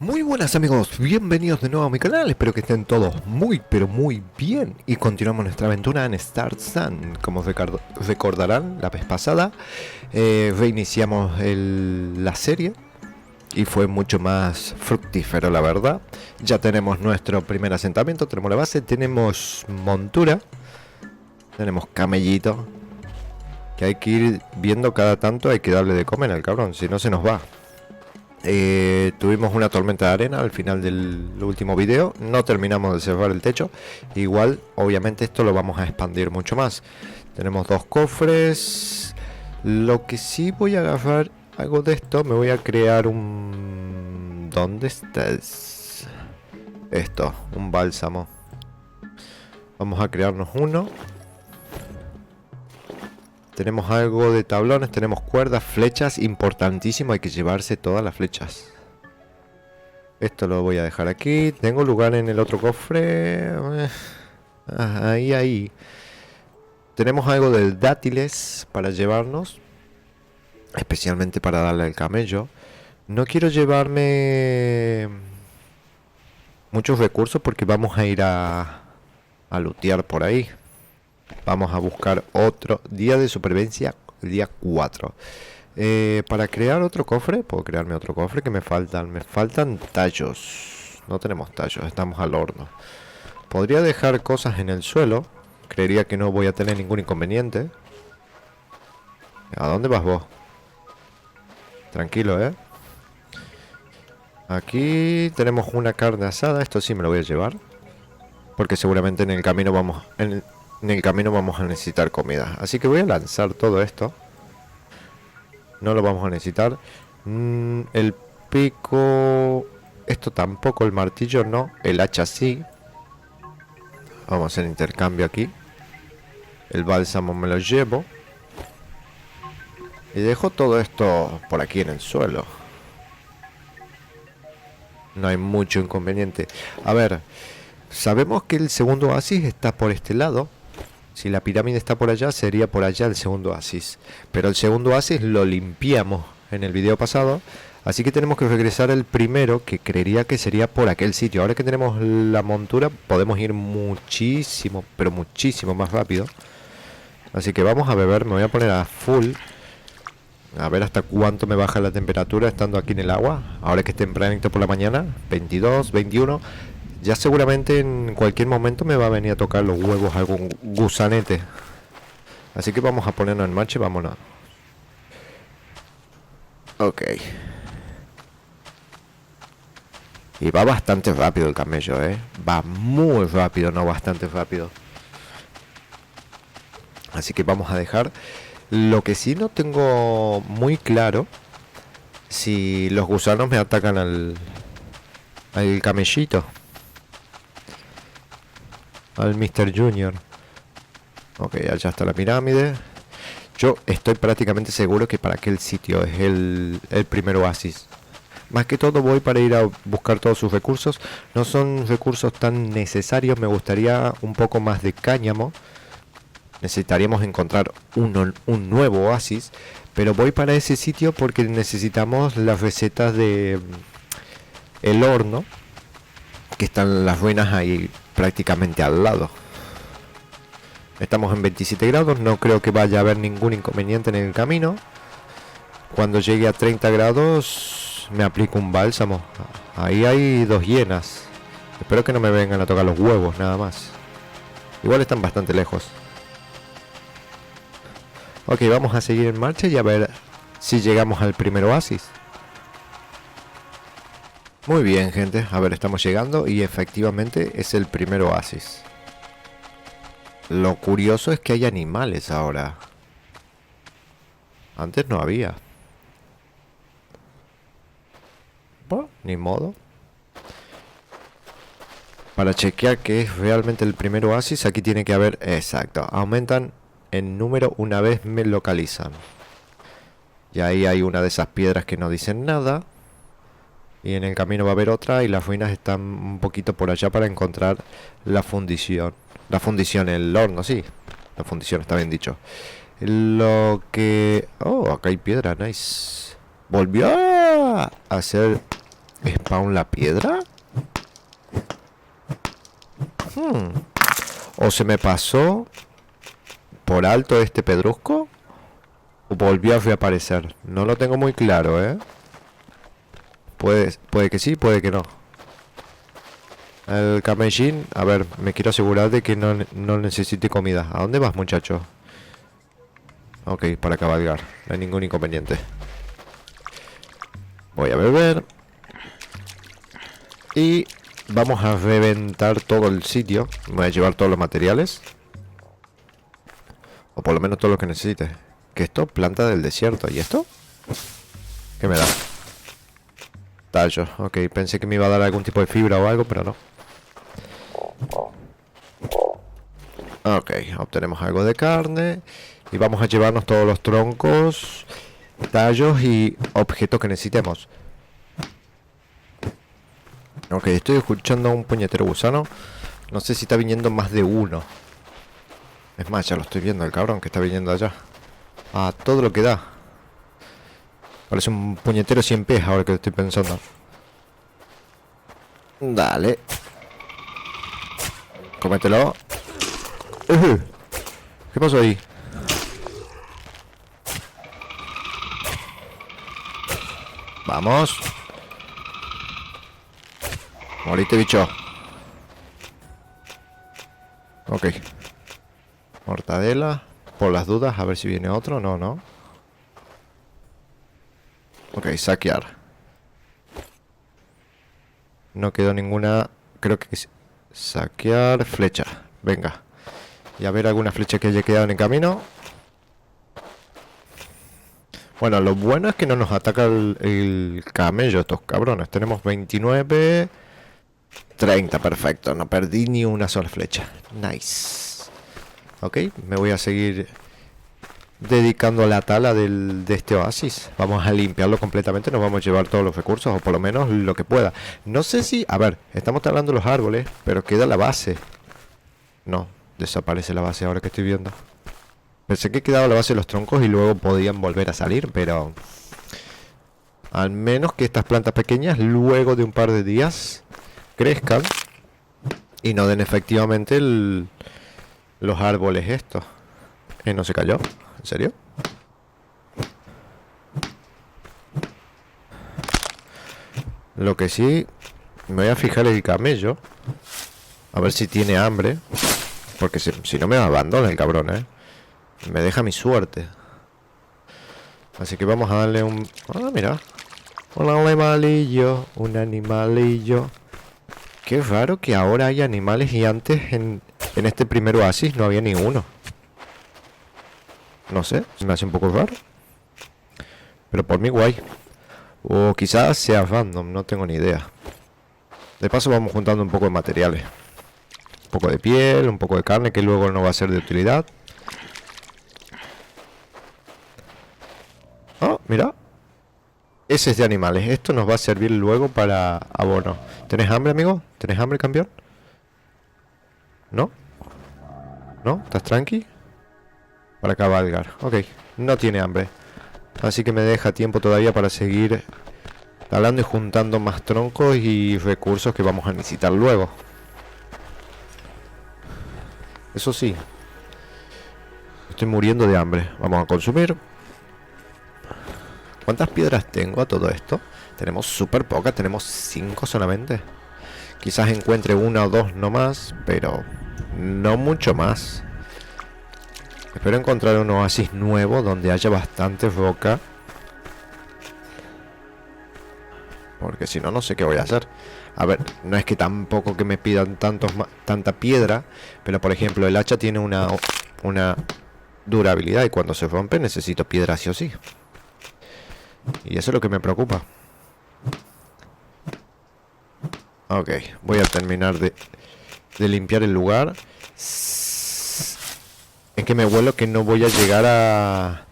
Muy buenas amigos, bienvenidos de nuevo a mi canal, espero que estén todos muy pero muy bien y continuamos nuestra aventura en Star Sun. Como recordarán la vez pasada, reiniciamos la serie y fue mucho más fructífero, la verdad. Ya tenemos nuestro primer asentamiento, tenemos la base, tenemos montura, tenemos camellito, que hay que ir viendo cada tanto, hay que darle de comer al cabrón, si no se nos va. Tuvimos una tormenta de arena al final del último video. No terminamos de cerrar el techo. Igual, obviamente, esto lo vamos a expandir mucho más. Tenemos dos cofres. Lo que sí voy a agarrar algo de esto. Me voy a crear un... ¿Dónde está? Esto, un bálsamo. Vamos a crearnos uno. Tenemos algo de tablones, tenemos cuerdas, flechas, importantísimo, hay que llevarse todas las flechas. Esto lo voy a dejar aquí. Tengo lugar en el otro cofre. Ahí. Tenemos algo de dátiles para llevarnos, especialmente para darle al camello. No quiero llevarme muchos recursos porque vamos a ir a lootear por ahí. Vamos a buscar otro día de supervivencia, el día 4. Para crear otro cofre, puedo crearme otro cofre que me faltan. Me faltan tallos. No tenemos tallos, estamos al horno. Podría dejar cosas en el suelo. Creería que no voy a tener ningún inconveniente. ¿A dónde vas vos? Tranquilo, ¿eh? Aquí tenemos una carne asada. Esto sí me lo voy a llevar, porque seguramente en el camino vamos a necesitar comida. Así que voy a lanzar todo esto. No lo vamos a necesitar. El pico... Esto tampoco, el martillo no. El hacha sí. Vamos a hacer intercambio aquí. El bálsamo me lo llevo. Y dejo todo esto por aquí en el suelo. No hay mucho inconveniente. A ver, sabemos que el segundo oasis está por este lado. Si la pirámide está por allá, sería por allá el segundo oasis. Pero el segundo oasis lo limpiamos en el video pasado. Así que tenemos que regresar al primero, que creería que sería por aquel sitio. Ahora que tenemos la montura, podemos ir muchísimo, pero muchísimo más rápido. Así que vamos a beber, me voy a poner a full. A ver hasta cuánto me baja la temperatura estando aquí en el agua. Ahora que es tempranito por la mañana, 22, 21. Ya seguramente en cualquier momento me va a venir a tocar los huevos algún gusanete. Así que vamos a ponernos en marcha y vámonos. Ok. Y va bastante rápido el camello, ¿eh? Va muy rápido, no bastante rápido. Así que vamos a dejar. Lo que sí no tengo muy claro, si los gusanos me atacan al camellito. Al Mr. Junior. Ok, allá está la pirámide. Yo estoy prácticamente seguro que para aquel sitio es el primer oasis. Más que todo voy para ir a buscar todos sus recursos. No son recursos tan necesarios. Me gustaría un poco más de cáñamo. Necesitaríamos encontrar un nuevo oasis. Pero voy para ese sitio porque necesitamos las recetas de el horno, que están las ruinas ahí prácticamente al lado. Estamos en 27 grados, no creo que vaya a haber ningún inconveniente en el camino. Cuando llegue a 30 grados me aplico un bálsamo. Ahí hay dos hienas. Espero que no me vengan a tocar los huevos, nada más. Igual están bastante lejos. Ok, vamos a seguir en marcha y a ver si llegamos al primer oasis. Muy bien, gente. A ver, estamos llegando y efectivamente es el primer oasis. Lo curioso es que hay animales ahora. Antes no había. Bueno, ni modo. Para chequear que es realmente el primer oasis, aquí tiene que haber... Exacto. Aumentan en número una vez me localizan. Y ahí hay una de esas piedras que no dicen nada. Y en el camino va a haber otra y las ruinas están un poquito por allá para encontrar la fundición. La fundición, el horno, sí. La fundición, está bien dicho. Lo que... Oh, acá hay piedra, nice. Volvió a hacer ¿Spawn la piedra? ¿O se me pasó por alto este pedrusco? ¿O volvió a reaparecer? No lo tengo muy claro, ¿eh? Puede que sí, puede que no. El camellín, a ver, me quiero asegurar de que no necesite comida. ¿A dónde vas, muchacho? Ok, para cabalgar, no hay ningún inconveniente. Voy a beber. Y vamos a reventar todo el sitio. Voy a llevar todos los materiales. O por lo menos todo lo que necesite. ¿Qué esto? Planta del desierto. ¿Y esto? ¿Qué me da? Tallo. Ok, pensé que me iba a dar algún tipo de fibra o algo, pero no. Ok, obtenemos algo de carne. Y vamos a llevarnos todos los troncos, tallos y objetos que necesitemos. Ok, estoy escuchando a un puñetero gusano. No sé si está viniendo más de uno. Es más, ya lo estoy viendo, el cabrón que está viniendo allá. A todo lo que da. Parece un puñetero 100 pies ahora que estoy pensando. Dale. Cómetelo. ¿Qué pasó ahí? Vamos. Morite, bicho. Ok. Mortadela. Por las dudas, a ver si viene otro. No, no. Ok, saquear. No quedó ninguna. Creo que es saquear. Flecha. Venga. Y a ver alguna flecha que haya quedado en el camino. Bueno, lo bueno es que no nos ataca el camello, estos cabrones. Tenemos 29. 30, perfecto. No perdí ni una sola flecha. Nice. Ok, me voy a seguir dedicando a la tala de este oasis. Vamos a limpiarlo completamente. Nos vamos a llevar todos los recursos, o por lo menos lo que pueda. No sé si... A ver, estamos talando los árboles, pero queda la base. No, desaparece la base ahora que estoy viendo. Pensé que quedaba la base de los troncos y luego podían volver a salir, pero... Al menos que estas plantas pequeñas, luego de un par de días, crezcan y no den efectivamente los árboles estos. ¿No se cayó? ¿En serio? Lo que sí, me voy a fijar el camello. A ver si tiene hambre. Porque si no me abandona el cabrón, ¿eh? Me deja mi suerte. Así que vamos a darle un... Ah, mira. Un animalillo. Un animalillo. Qué raro que ahora hay animales y antes en este primer oasis no había ni uno. No sé, se me hace un poco raro. Pero por mí guay. O quizás sea random, no tengo ni idea. De paso vamos juntando un poco de materiales. Un poco de piel, un poco de carne que luego no va a ser de utilidad. Oh, mira. Ese es de animales. Esto nos va a servir luego para abono. ¿Tenés hambre, amigo? ¿Tenés hambre, campeón? ¿No? ¿No? ¿Estás tranqui? Para cabalgar. Ok. No tiene hambre. Así que me deja tiempo todavía para seguir talando y juntando más troncos y recursos que vamos a necesitar luego. Eso sí. Estoy muriendo de hambre. Vamos a consumir. ¿Cuántas piedras tengo a todo esto? Tenemos súper pocas. Tenemos 5 solamente. Quizás encuentre una o dos no más, pero no mucho más. Espero encontrar un oasis nuevo donde haya bastante roca. Porque si no, no sé qué voy a hacer. A ver, no es que tampoco que me pidan tanta piedra. Pero por ejemplo, el hacha tiene una durabilidad. Y cuando se rompe necesito piedra sí o sí. Y eso es lo que me preocupa. Ok, voy a terminar de limpiar el lugar. Es que me huelo que no voy a llegar a...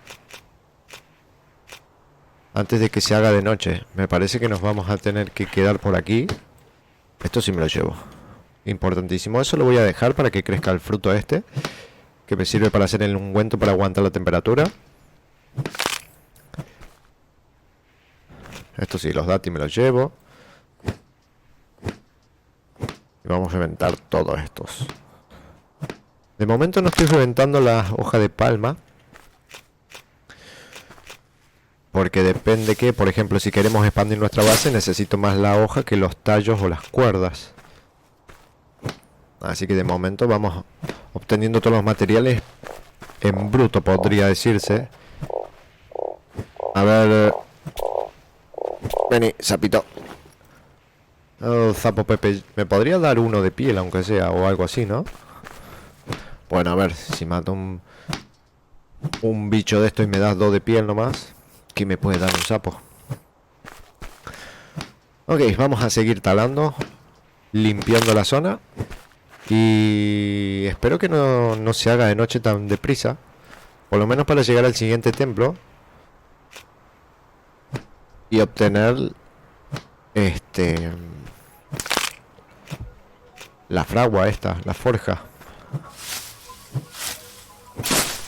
Antes de que se haga de noche. Me parece que nos vamos a tener que quedar por aquí. Esto sí me lo llevo. Importantísimo. Eso lo voy a dejar para que crezca el fruto este. Que me sirve para hacer el ungüento para aguantar la temperatura. Esto sí, los dátiles me los llevo. Y vamos a reventar todos estos. De momento no estoy reventando la hoja de palma. Porque depende que, por ejemplo, si queremos expandir nuestra base, necesito más la hoja que los tallos o las cuerdas. Así que de momento vamos obteniendo todos los materiales en bruto, podría decirse. A ver... Vení, sapito. Oh, Zapo Pepe, ¿me podría dar uno de piel, aunque sea, o algo así, no? Bueno, a ver, si mato un bicho de esto y me das 2 de piel nomás, ¿qué me puede dar un sapo? Ok, vamos a seguir talando, limpiando la zona. Y espero que no se haga de noche tan deprisa. Por lo menos para llegar al siguiente templo y obtener la fragua esta, la forja.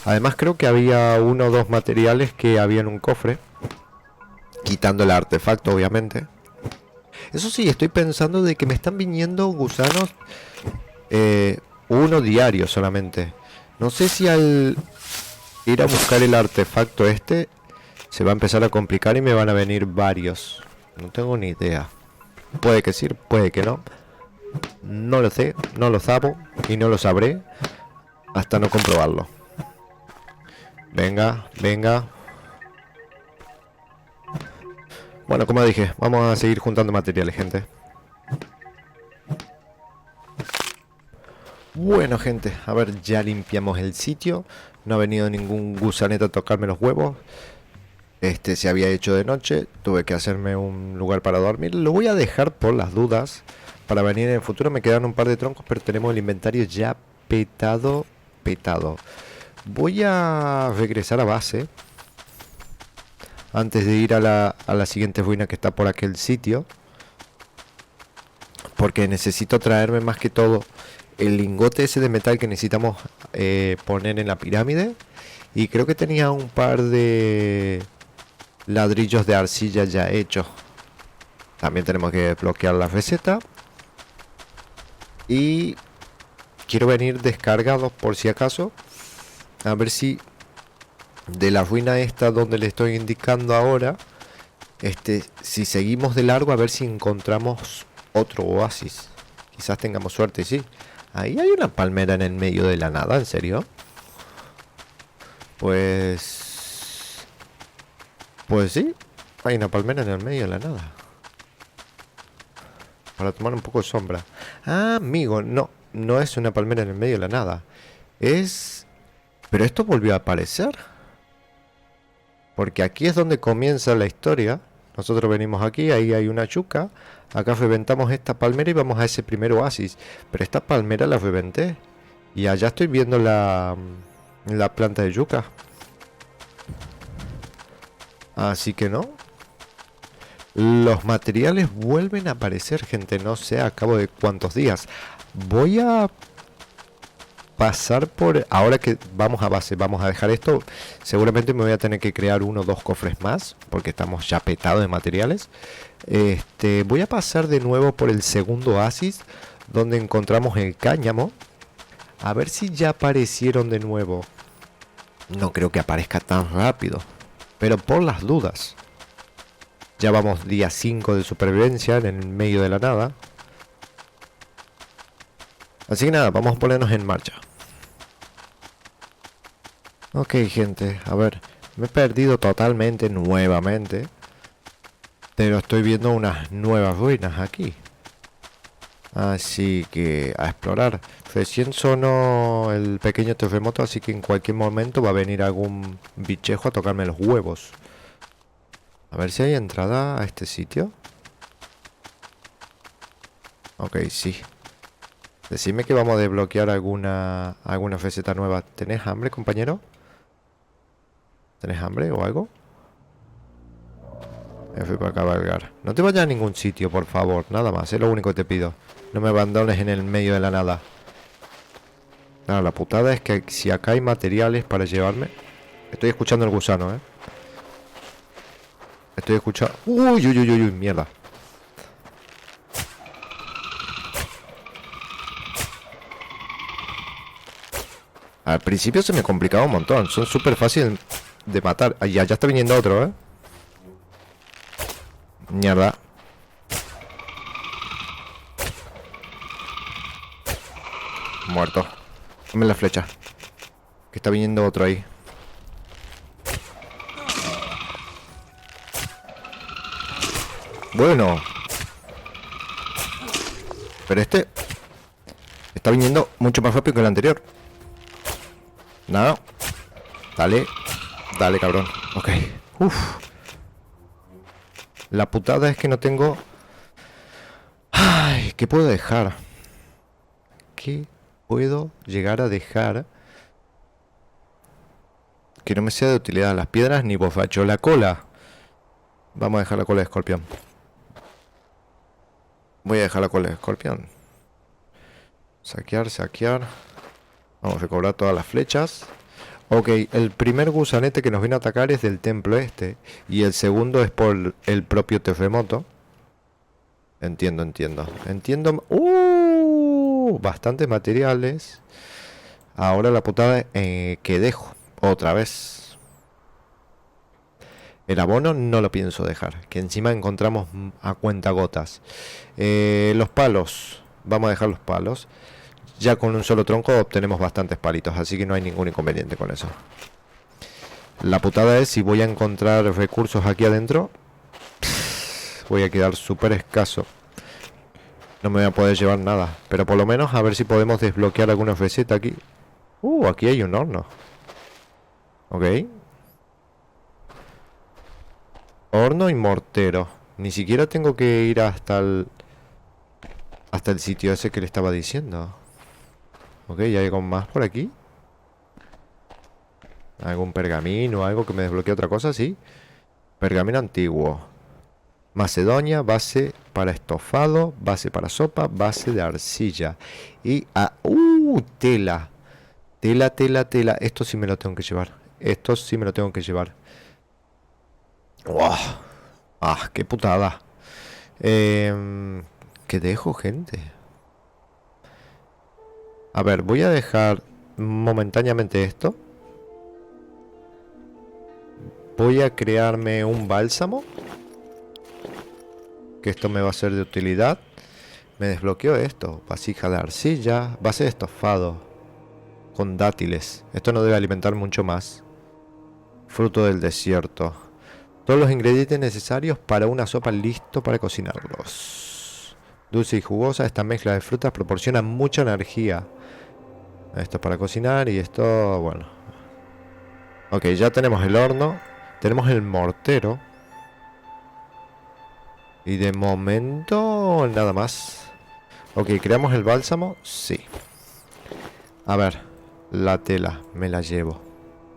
Además creo que había uno o dos materiales que había en un cofre, quitando el artefacto obviamente. Eso sí, estoy pensando de que me están viniendo gusanos, uno diario solamente. No sé si al ir a buscar el artefacto se va a empezar a complicar y me van a venir varios. No tengo ni idea. Puede que sí, puede que no. No lo sé, no lo sabo y no lo sabré hasta no comprobarlo. Venga, venga. Bueno, como dije, vamos a seguir juntando materiales, gente. Bueno, gente, a ver, ya limpiamos el sitio. No ha venido ningún gusanete a tocarme los huevos. Se había hecho de noche. Tuve que hacerme un lugar para dormir. Lo voy a dejar por las dudas para venir en el futuro. Me quedan un par de troncos, pero tenemos el inventario ya petado. Voy a regresar a base antes de ir a la siguiente ruina que está por aquel sitio, porque necesito traerme más que todo el lingote ese de metal que necesitamos poner en la pirámide. Y creo que tenía un par de ladrillos de arcilla ya hechos. También tenemos que bloquear la receta. Y quiero venir descargados por si acaso. A ver si de la ruina esta donde le estoy indicando ahora, si seguimos de largo, a ver si encontramos otro oasis. Quizás tengamos suerte, sí. Ahí hay una palmera en el medio de la nada, ¿en serio? Pues sí, hay una palmera en el medio de la nada. Para tomar un poco de sombra. Ah, amigo, no es una palmera en el medio de la nada. Pero esto volvió a aparecer. Porque aquí es donde comienza la historia. Nosotros venimos aquí, ahí hay una yuca. Acá reventamos esta palmera y vamos a ese primer oasis. Pero esta palmera la reventé. Y allá estoy viendo la planta de yuca. Así que no. Los materiales vuelven a aparecer, gente. No sé a cabo de cuántos días. Voy a pasar por... Ahora que vamos a base, vamos a dejar esto. Seguramente me voy a tener que crear 1 o 2 cofres más, porque estamos ya petados de materiales. Voy a pasar de nuevo por el segundo oasis, donde encontramos el cáñamo. A ver si ya aparecieron de nuevo. No creo que aparezca tan rápido, pero por las dudas. Ya vamos día 5 de supervivencia en el medio de la nada. Así que nada, vamos a ponernos en marcha. Ok, gente, a ver, me he perdido totalmente nuevamente. Pero estoy viendo unas nuevas ruinas aquí. Así que a explorar. Recién sonó el pequeño terremoto, así que en cualquier momento va a venir algún bichejo a tocarme los huevos. A ver si hay entrada a este sitio. Ok, sí. Decidme que vamos a desbloquear alguna receta nueva. ¿Tenés hambre, compañero? ¿Tenés hambre o algo? F para cabalgar. No te vayas a ningún sitio, por favor. Nada más, es lo único que te pido. No me abandones en el medio de la nada. Claro, la putada es que si acá hay materiales para llevarme... Estoy escuchando el gusano, Estoy escuchando... Uy, mierda. Al principio se me complicaba un montón. Son súper fáciles de matar. Ya está viniendo otro, ¿eh? Mierda. Muerto. Dame la flecha. Que está viniendo otro ahí. Bueno. Pero este está viniendo mucho más rápido que el anterior. Nada. Dale. Dale, cabrón. Ok. Uf. La putada es que no tengo... Ay, ¿qué puedo dejar? ¿Qué puedo llegar a dejar que no me sea de utilidad? Las piedras ni bofacho. La cola. Vamos a dejar la cola de escorpión. Voy a dejar la cola de escorpión. Saquear, saquear. Vamos a recobrar todas las flechas. Ok, el primer gusanete que nos viene a atacar es del templo este. Y el segundo es por el propio terremoto. Entiendo, entiendo. Entiendo. Bastantes materiales. Ahora la putada que dejo. Otra vez. El abono no lo pienso dejar. Que encima encontramos a cuentagotas. Los palos. Vamos a dejar los palos. Ya con un solo tronco obtenemos bastantes palitos, así que no hay ningún inconveniente con eso. La putada es si voy a encontrar recursos aquí adentro. Voy a quedar súper escaso. No me voy a poder llevar nada. Pero por lo menos a ver si podemos desbloquear alguna receta aquí. Aquí hay un horno. Ok. Horno y mortero. Ni siquiera tengo que ir hasta el sitio ese que le estaba diciendo. Ok, ¿hay algo más por aquí? ¿Algún pergamino? ¿Algo que me desbloquee otra cosa? Sí. Pergamino antiguo. Macedonia, base para estofado, base para sopa, base de arcilla. Y... tela. Tela, tela, tela. Esto sí me lo tengo que llevar. Esto sí me lo tengo que llevar. Qué putada. ¿Qué dejo, gente? A ver, voy a dejar momentáneamente esto. Voy a crearme un bálsamo. Que esto me va a ser de utilidad. Me desbloqueo esto. Vasija de arcilla. Base de estofado. Con dátiles. Esto no debe alimentar mucho más. Fruto del desierto. Todos los ingredientes necesarios para una sopa listo para cocinarlos. Dulce y jugosa. Esta mezcla de frutas proporciona mucha energía. Esto es para cocinar y esto, bueno. Ok, ya tenemos el horno. Tenemos el mortero. Y de momento, nada más. Ok, ¿creamos el bálsamo? Sí. A ver, la tela, me la llevo.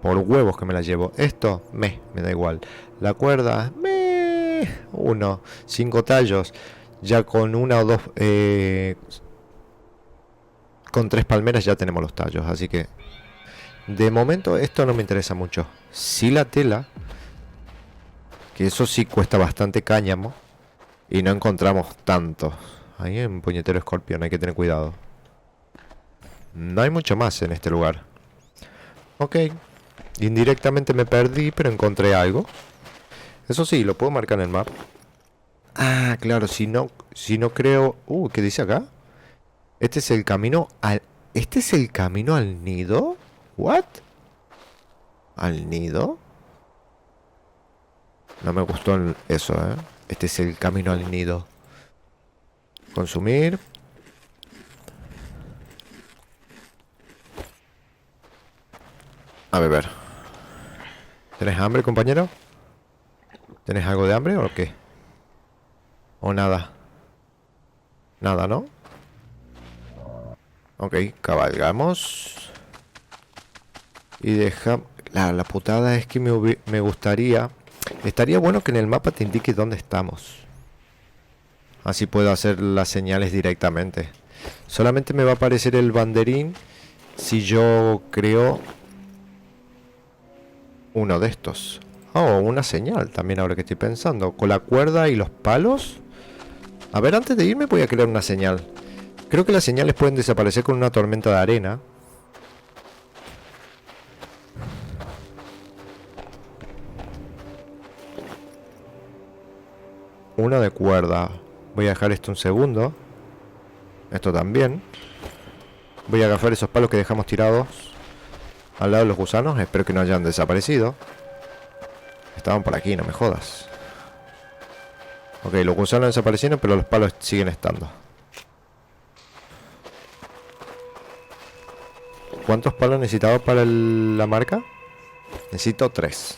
Por huevos que me la llevo. Esto, me da igual. La cuerda, 1. 5 tallos. Ya con una o dos... con 3 palmeras ya tenemos los tallos, así que de momento esto no me interesa mucho. Sí la tela, que eso sí cuesta bastante cáñamo y no encontramos tanto. Ahí hay un puñetero escorpión, hay que tener cuidado. No hay mucho más en este lugar. Ok, indirectamente me perdí, pero encontré algo. Eso sí, lo puedo marcar en el mapa. Claro, si no creo... ¿qué dice acá? Este es el camino al... ¿Este es el camino al nido? ¿What? ¿Al nido? No me gustó eso, ¿eh? Este es el camino al nido. Consumir. A ver. ¿Tenés hambre, compañero? ¿Tenés algo de hambre o qué? ¿O nada? Nada, ¿no? Ok, cabalgamos. Y deja... La putada es que me gustaría... Estaría bueno que en el mapa te indique dónde estamos. Así puedo hacer las señales directamente. Solamente me va a aparecer el banderín si yo creo uno de estos. Una señal también ahora que estoy pensando. Con la cuerda y los palos. A ver, antes de irme voy a crear una señal. Creo que las señales pueden desaparecer con una tormenta de arena. uno de cuerda. Voy a dejar esto un segundo. Esto también. Voy a agarrar esos palos que dejamos tirados al lado de los gusanos. Espero que no hayan desaparecido. Estaban por aquí, no me jodas. Ok, los gusanos desaparecieron, pero los palos siguen estando. ¿Cuántos palos necesitaba para la marca? Necesito 3.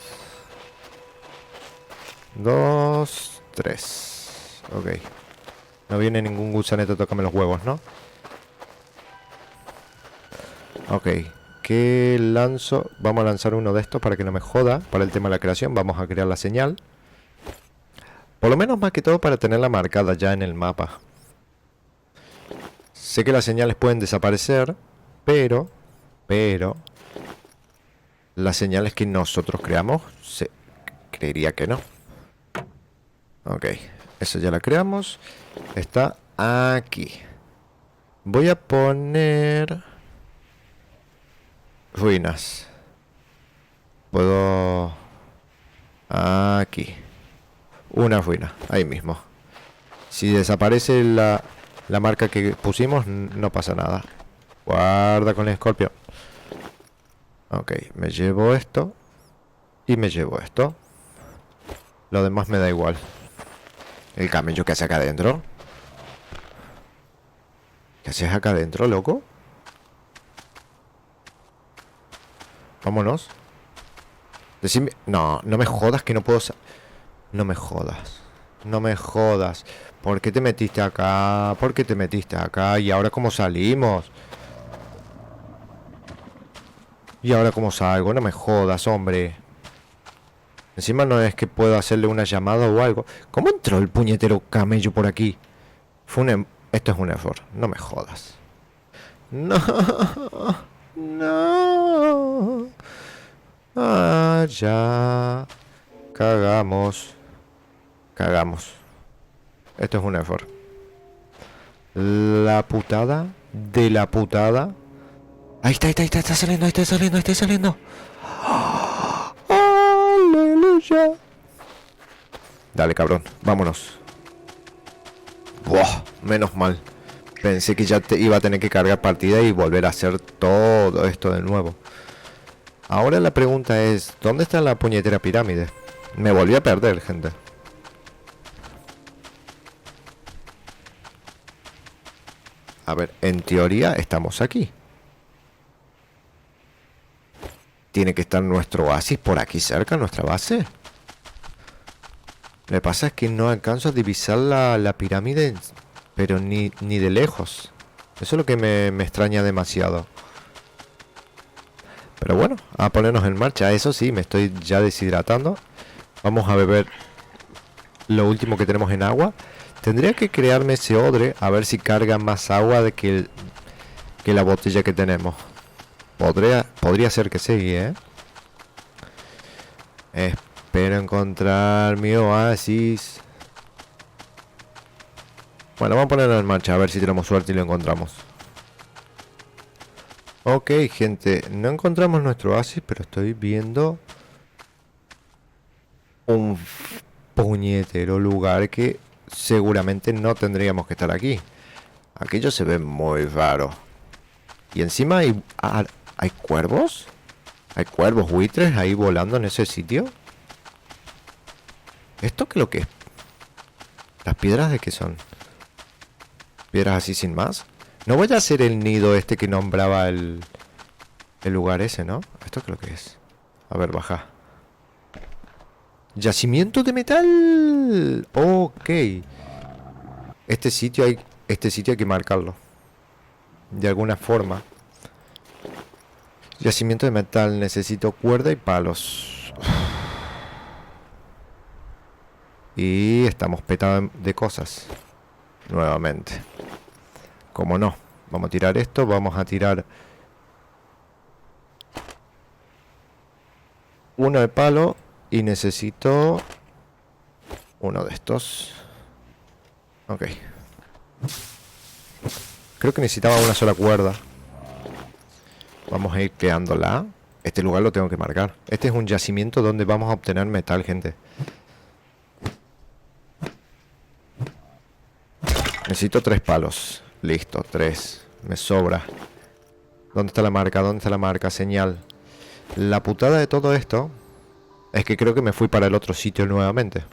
2, 3. Ok. No viene ningún gusanete a tocarme los huevos, ¿no? Ok. ¿Qué lanzo? Vamos a lanzar uno de estos para que no me joda. Para el tema de la creación vamos a crear la señal. Por lo menos más que todo para tenerla marcada ya en el mapa. Sé que las señales pueden desaparecer, pero las señales que nosotros creamos, creería que no. Ok, eso ya la creamos. Está aquí. Voy a poner ruinas. Puedo... Aquí. Una ruina, ahí mismo. Si desaparece la marca que pusimos, no pasa nada. Guarda con el escorpión. Ok, me llevo esto. Y me llevo esto. Lo demás me da igual. ¿El camello que hace acá adentro? ¿Qué haces acá adentro, loco? Vámonos. Decime... No, no me jodas que no puedo... No me jodas. No me jodas. ¿Por qué te metiste acá? ¿Por qué te metiste acá? ¿Y ahora cómo salimos? ¿Y ahora cómo salgo? No me jodas, hombre. Encima no es que puedo hacerle una llamada o algo. ¿Cómo entró el puñetero camello por aquí? Esto es un error. No me jodas. No. No. Ah, ya. Cagamos. Cagamos. Esto es un error. La putada de la putada. Ahí está, está saliendo, está saliendo, está saliendo. Aleluya. Dale, cabrón, vámonos. Buah, menos mal. Pensé que ya iba a tener que cargar partida y volver a hacer todo esto de nuevo. Ahora la pregunta es, ¿dónde está la puñetera pirámide? Me volví a perder, gente. A ver, en teoría estamos aquí. Tiene que estar nuestro oasis por aquí cerca, nuestra base. Lo que pasa es que no alcanzo a divisar la pirámide, pero ni de lejos. Eso es lo que me extraña demasiado. Pero bueno, a ponernos en marcha. Eso sí, me estoy ya deshidratando. Vamos a beber lo último que tenemos en agua. Tendría que crearme ese odre a ver si carga más agua de que la botella que tenemos. Podría ser que sí, ¿eh? Espero encontrar mi oasis. Bueno, vamos a ponerlo en marcha a ver si tenemos suerte y lo encontramos. Ok, gente, no encontramos nuestro oasis, pero estoy viendo un puñetero lugar que seguramente no tendríamos que estar aquí. Aquello se ve muy raro. Y encima hay cuervos. Hay cuervos buitres ahí volando en ese sitio. ¿Esto qué es lo que es? ¿Las piedras de qué son? ¿Piedras así sin más? No voy a hacer el nido este que nombraba el lugar ese, ¿no? ¿Esto qué es lo que es? A ver, baja. Yacimiento de metal. Ok. Este sitio hay que marcarlo. De alguna forma. Yacimiento de metal. Necesito cuerda y palos. Y estamos petados de cosas. Nuevamente. Como no. Vamos a tirar esto. Vamos a tirar uno de palo. Y necesito uno de estos. Ok. Creo que necesitaba una sola cuerda. Vamos a ir creándola. Este lugar lo tengo que marcar. Este es un yacimiento donde vamos a obtener metal, gente. Necesito 3 palos. Listo, 3. Me sobra. ¿Dónde está la marca? ¿Dónde está la marca? Señal. La putada de todo esto es que creo que me fui para el otro sitio nuevamente.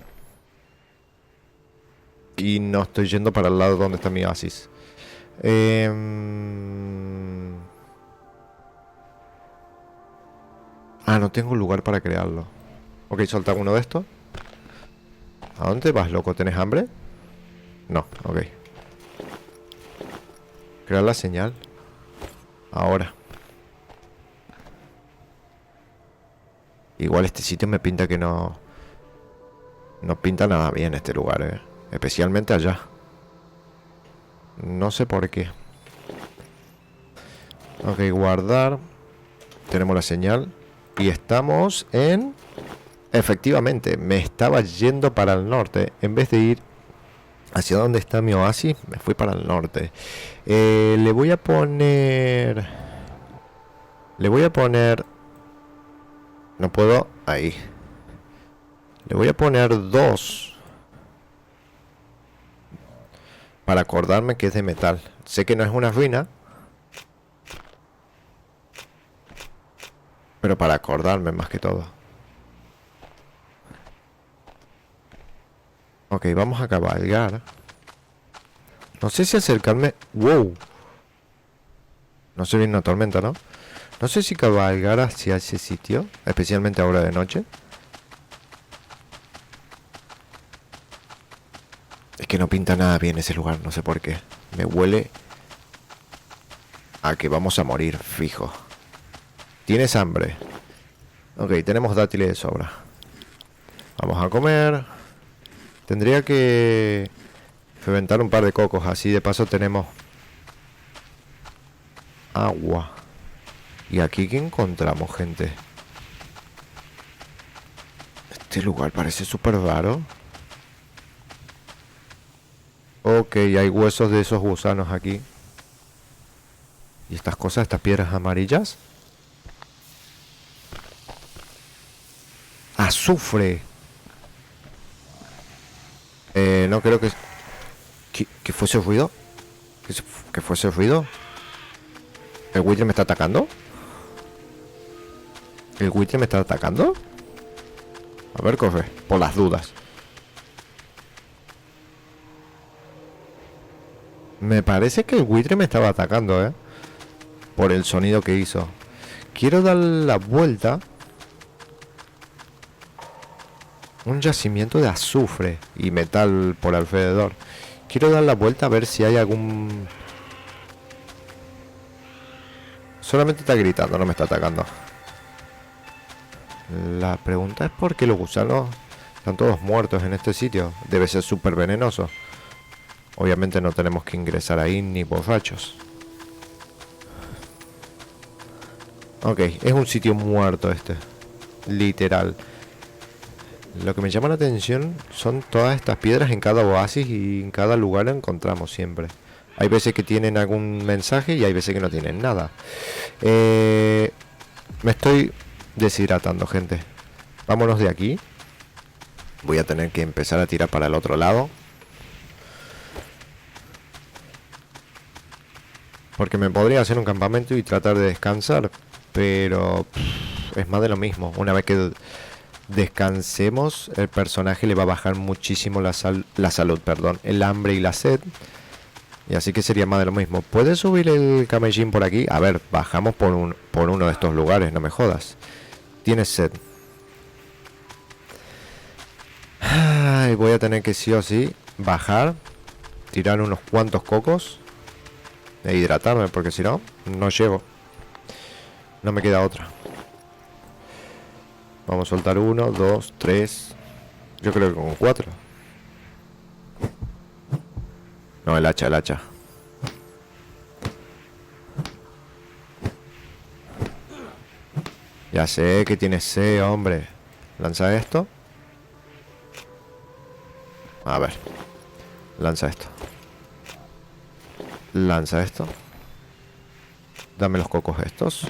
Y no estoy yendo para el lado donde está mi oasis. Ah, no tengo lugar para crearlo. Ok, solta uno de estos. ¿A dónde vas, loco? ¿Tenés hambre? No, ok. Crear la señal. Ahora. Igual este sitio me pinta que no... No pinta nada bien este lugar, especialmente allá. No sé por qué. Ok, guardar. Tenemos la señal. Y estamos en... Efectivamente, me estaba yendo para el norte. En vez de ir hacia donde está mi oasis, me fui para el norte. Le voy a poner... Le voy a poner... No puedo... Ahí. Le voy a poner 2. Para acordarme que es de metal. Sé que no es una ruina. Pero para acordarme más que todo. Ok, vamos a cabalgar. No sé si acercarme... ¡Wow! No se viene una tormenta, ¿no? No sé si cabalgar hacia ese sitio. Especialmente ahora de noche. Es que no pinta nada bien ese lugar, no sé por qué. Me huele a que vamos a morir, fijo. ¿Tienes hambre? Ok, tenemos dátiles de sobra. Vamos a comer. Tendría que reventar un par de cocos, así de paso tenemos agua. ¿Y aquí qué encontramos, gente? Este lugar parece súper raro. Ok, hay huesos de esos gusanos aquí. ¿Y estas cosas, estas piedras amarillas? ¡Azufre! No creo que... ¿Que fuese ruido? ¿Que fuese ruido? ¿El buitre me está atacando? ¿El buitre me está atacando? A ver, corre, por las dudas. Me parece que el buitre me estaba atacando, por el sonido que hizo. Quiero dar la vuelta. Un yacimiento de azufre y metal por alrededor. Quiero dar la vuelta a ver si hay algún... Solamente está gritando, no me está atacando. La pregunta es por qué los gusanos están todos muertos en este sitio. Debe ser súper venenoso. Obviamente no tenemos que ingresar ahí ni borrachos. Ok, es un sitio muerto este. Literal. Lo que me llama la atención son todas estas piedras en cada oasis y en cada lugar lo encontramos siempre. Hay veces que tienen algún mensaje y hay veces que no tienen nada. Me estoy deshidratando, gente. Vámonos de aquí. Voy a tener que empezar a tirar para el otro lado. Porque me podría hacer un campamento y tratar de descansar. Pero es más de lo mismo. Una vez que descansemos, el personaje le va a bajar muchísimo la salud, perdón, el hambre y la sed. Y así que sería más de lo mismo. ¿Puedes subir el camellín por aquí? A ver, bajamos por uno de estos lugares, no me jodas. Tienes sed. Ay, voy a tener que sí o sí bajar, tirar unos cuantos cocos e hidratarme, porque si no, no llego. No me queda otra. Vamos a soltar 1, 2, 3. Yo creo que con 4. No, el hacha, el hacha. Ya sé que tienes sed, hombre. Lanza esto. A ver. Lanza esto. Lanza esto. Dame los cocos estos.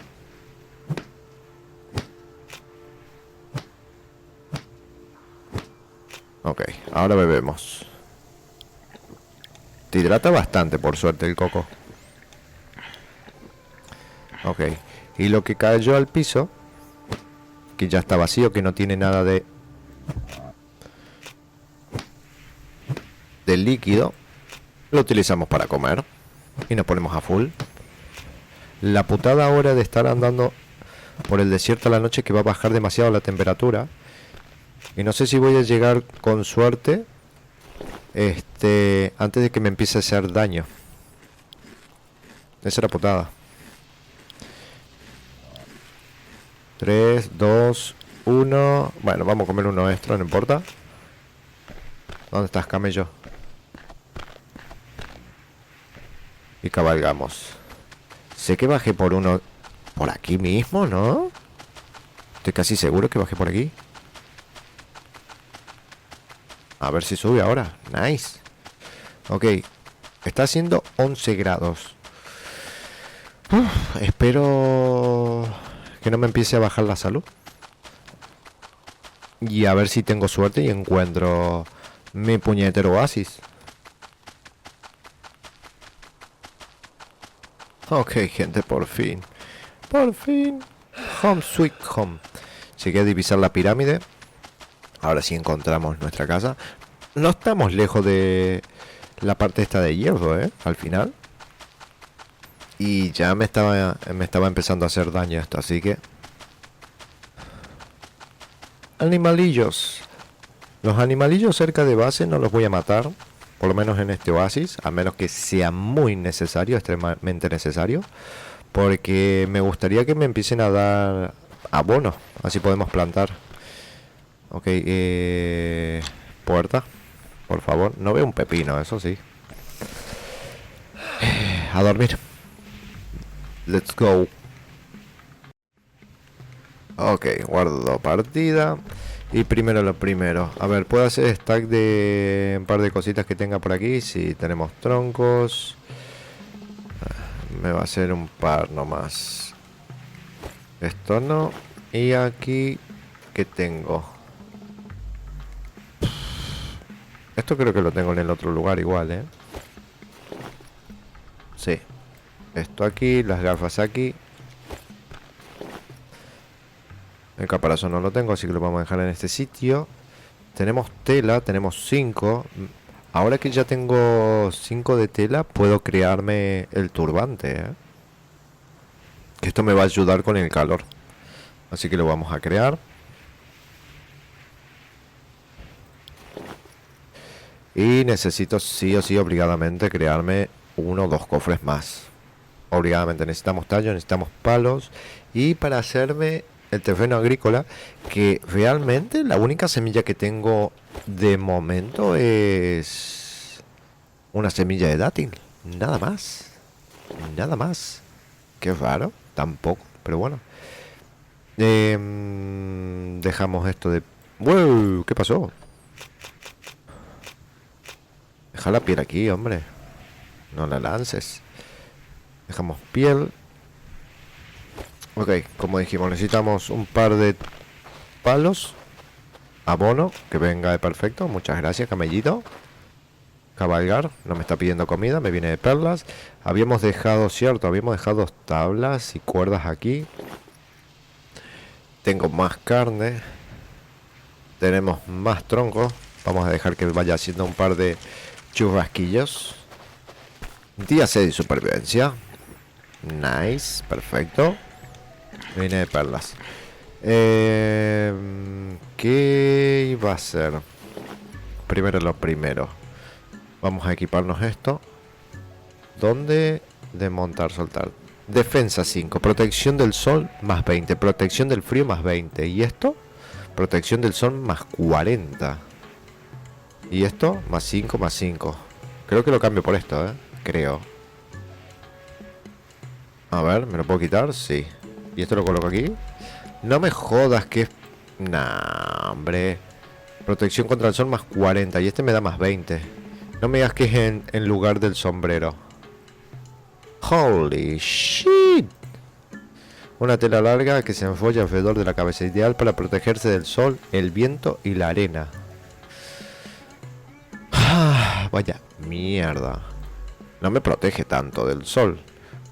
Ok, ahora bebemos. Se hidrata bastante, por suerte, el coco. Ok. Y lo que cayó al piso, que ya está vacío, que no tiene nada de líquido, lo utilizamos para comer. Y nos ponemos a full. La putada ahora de estar andando por el desierto a la noche, que va a bajar demasiado la temperatura. Y no sé si voy a llegar con suerte antes de que me empiece a hacer daño. Esa era putada. 3, 2, 1. Bueno, vamos a comer uno extra, no importa. ¿Dónde estás, camello? Y cabalgamos. Sé que bajé por uno por aquí mismo, ¿no? Estoy casi seguro que bajé por aquí. A ver si sube ahora. Nice. Ok. Está haciendo 11 grados. Espero que no me empiece a bajar la salud. Y a ver si tengo suerte y encuentro mi puñetero oasis. Ok, gente, por fin. Por fin. Home sweet home. Llegué a divisar la pirámide. Ahora sí encontramos nuestra casa. No estamos lejos de la parte esta de hierro, al final. Y ya me estaba empezando a hacer daño esto, así que... Animalillos. Los animalillos cerca de base no los voy a matar. Por lo menos en este oasis. A menos que sea muy necesario, extremadamente necesario. Porque me gustaría que me empiecen a dar abono. Así podemos plantar. Ok, puerta. Por favor. No veo un pepino, eso sí. A dormir. Let's go. Ok, guardo partida. Y primero lo primero. A ver, ¿puedo hacer stack de un par de cositas que tenga por aquí? Sí, tenemos troncos. Me va a hacer un par nomás. Esto no. Y aquí, ¿qué tengo? Esto creo que lo tengo en el otro lugar igual, ¿eh? Sí. Esto aquí, las gafas aquí. El caparazón no lo tengo, así que lo vamos a dejar en este sitio. Tenemos tela, tenemos 5. Ahora que ya tengo 5 de tela, puedo crearme el turbante, ¿eh? Que esto me va a ayudar con el calor. Así que lo vamos a crear. Y necesito sí o sí obligadamente crearme 1 o 2 cofres más. Obligadamente necesitamos tallos, necesitamos palos. Y para hacerme el terreno agrícola, que realmente la única semilla que tengo de momento es una semilla de dátil. Nada más. Nada más. Qué raro. Tampoco. Pero bueno. Dejamos esto de... ¡Wow! ¿Qué pasó? Deja la piel aquí, hombre. No la lances. Dejamos piel. Ok, como dijimos, necesitamos un par de palos. Abono, que venga de perfecto. Muchas gracias, camellito. Cabalgar, no me está pidiendo comida, me viene de perlas. Habíamos dejado, cierto, habíamos dejado tablas y cuerdas aquí. Tengo más carne. Tenemos más troncos. Vamos a dejar que vaya haciendo un par de churrasquillos. Día 6 de supervivencia. Nice, perfecto. Viene de perlas. ¿Qué iba a hacer? Primero lo primero. Vamos a equiparnos esto. ¿Dónde? Desmontar, soltar. Defensa 5. Protección del sol más 20. Protección del frío más 20. ¿Y esto? Protección del sol más 40. ¿Y esto? Más 5, más 5. Creo que lo cambio por esto, creo. A ver, ¿me lo puedo quitar? Sí. ¿Y esto lo coloco aquí? No me jodas que... Nah, hombre. Protección contra el sol más 40. Y este me da más 20. No me digas que es en lugar del sombrero. Holy shit. Una tela larga que se enfolla alrededor de la cabeza. Ideal para protegerse del sol, el viento y la arena. Vaya mierda. No me protege tanto del sol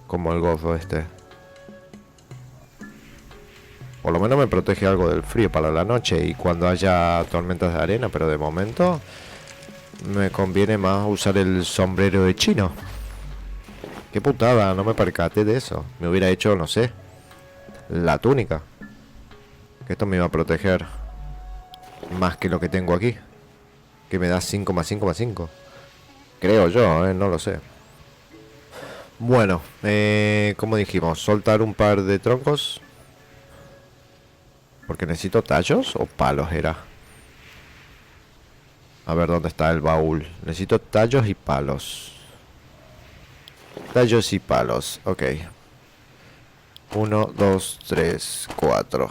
como el gofo este. Por lo menos me protege algo del frío para la noche y cuando haya tormentas de arena, pero de momento me conviene más usar el sombrero de chino. Qué putada, no me percaté de eso. Me hubiera hecho, no sé, la túnica. Que esto me iba a proteger más que lo que tengo aquí. Que me da 5 más 5 más 5. Creo yo, no lo sé. Bueno, como dijimos, soltar un par de troncos. Porque necesito tallos o palos era. A ver dónde está el baúl. Necesito tallos y palos. Tallos y palos, ok. 1, 2, 3, 4.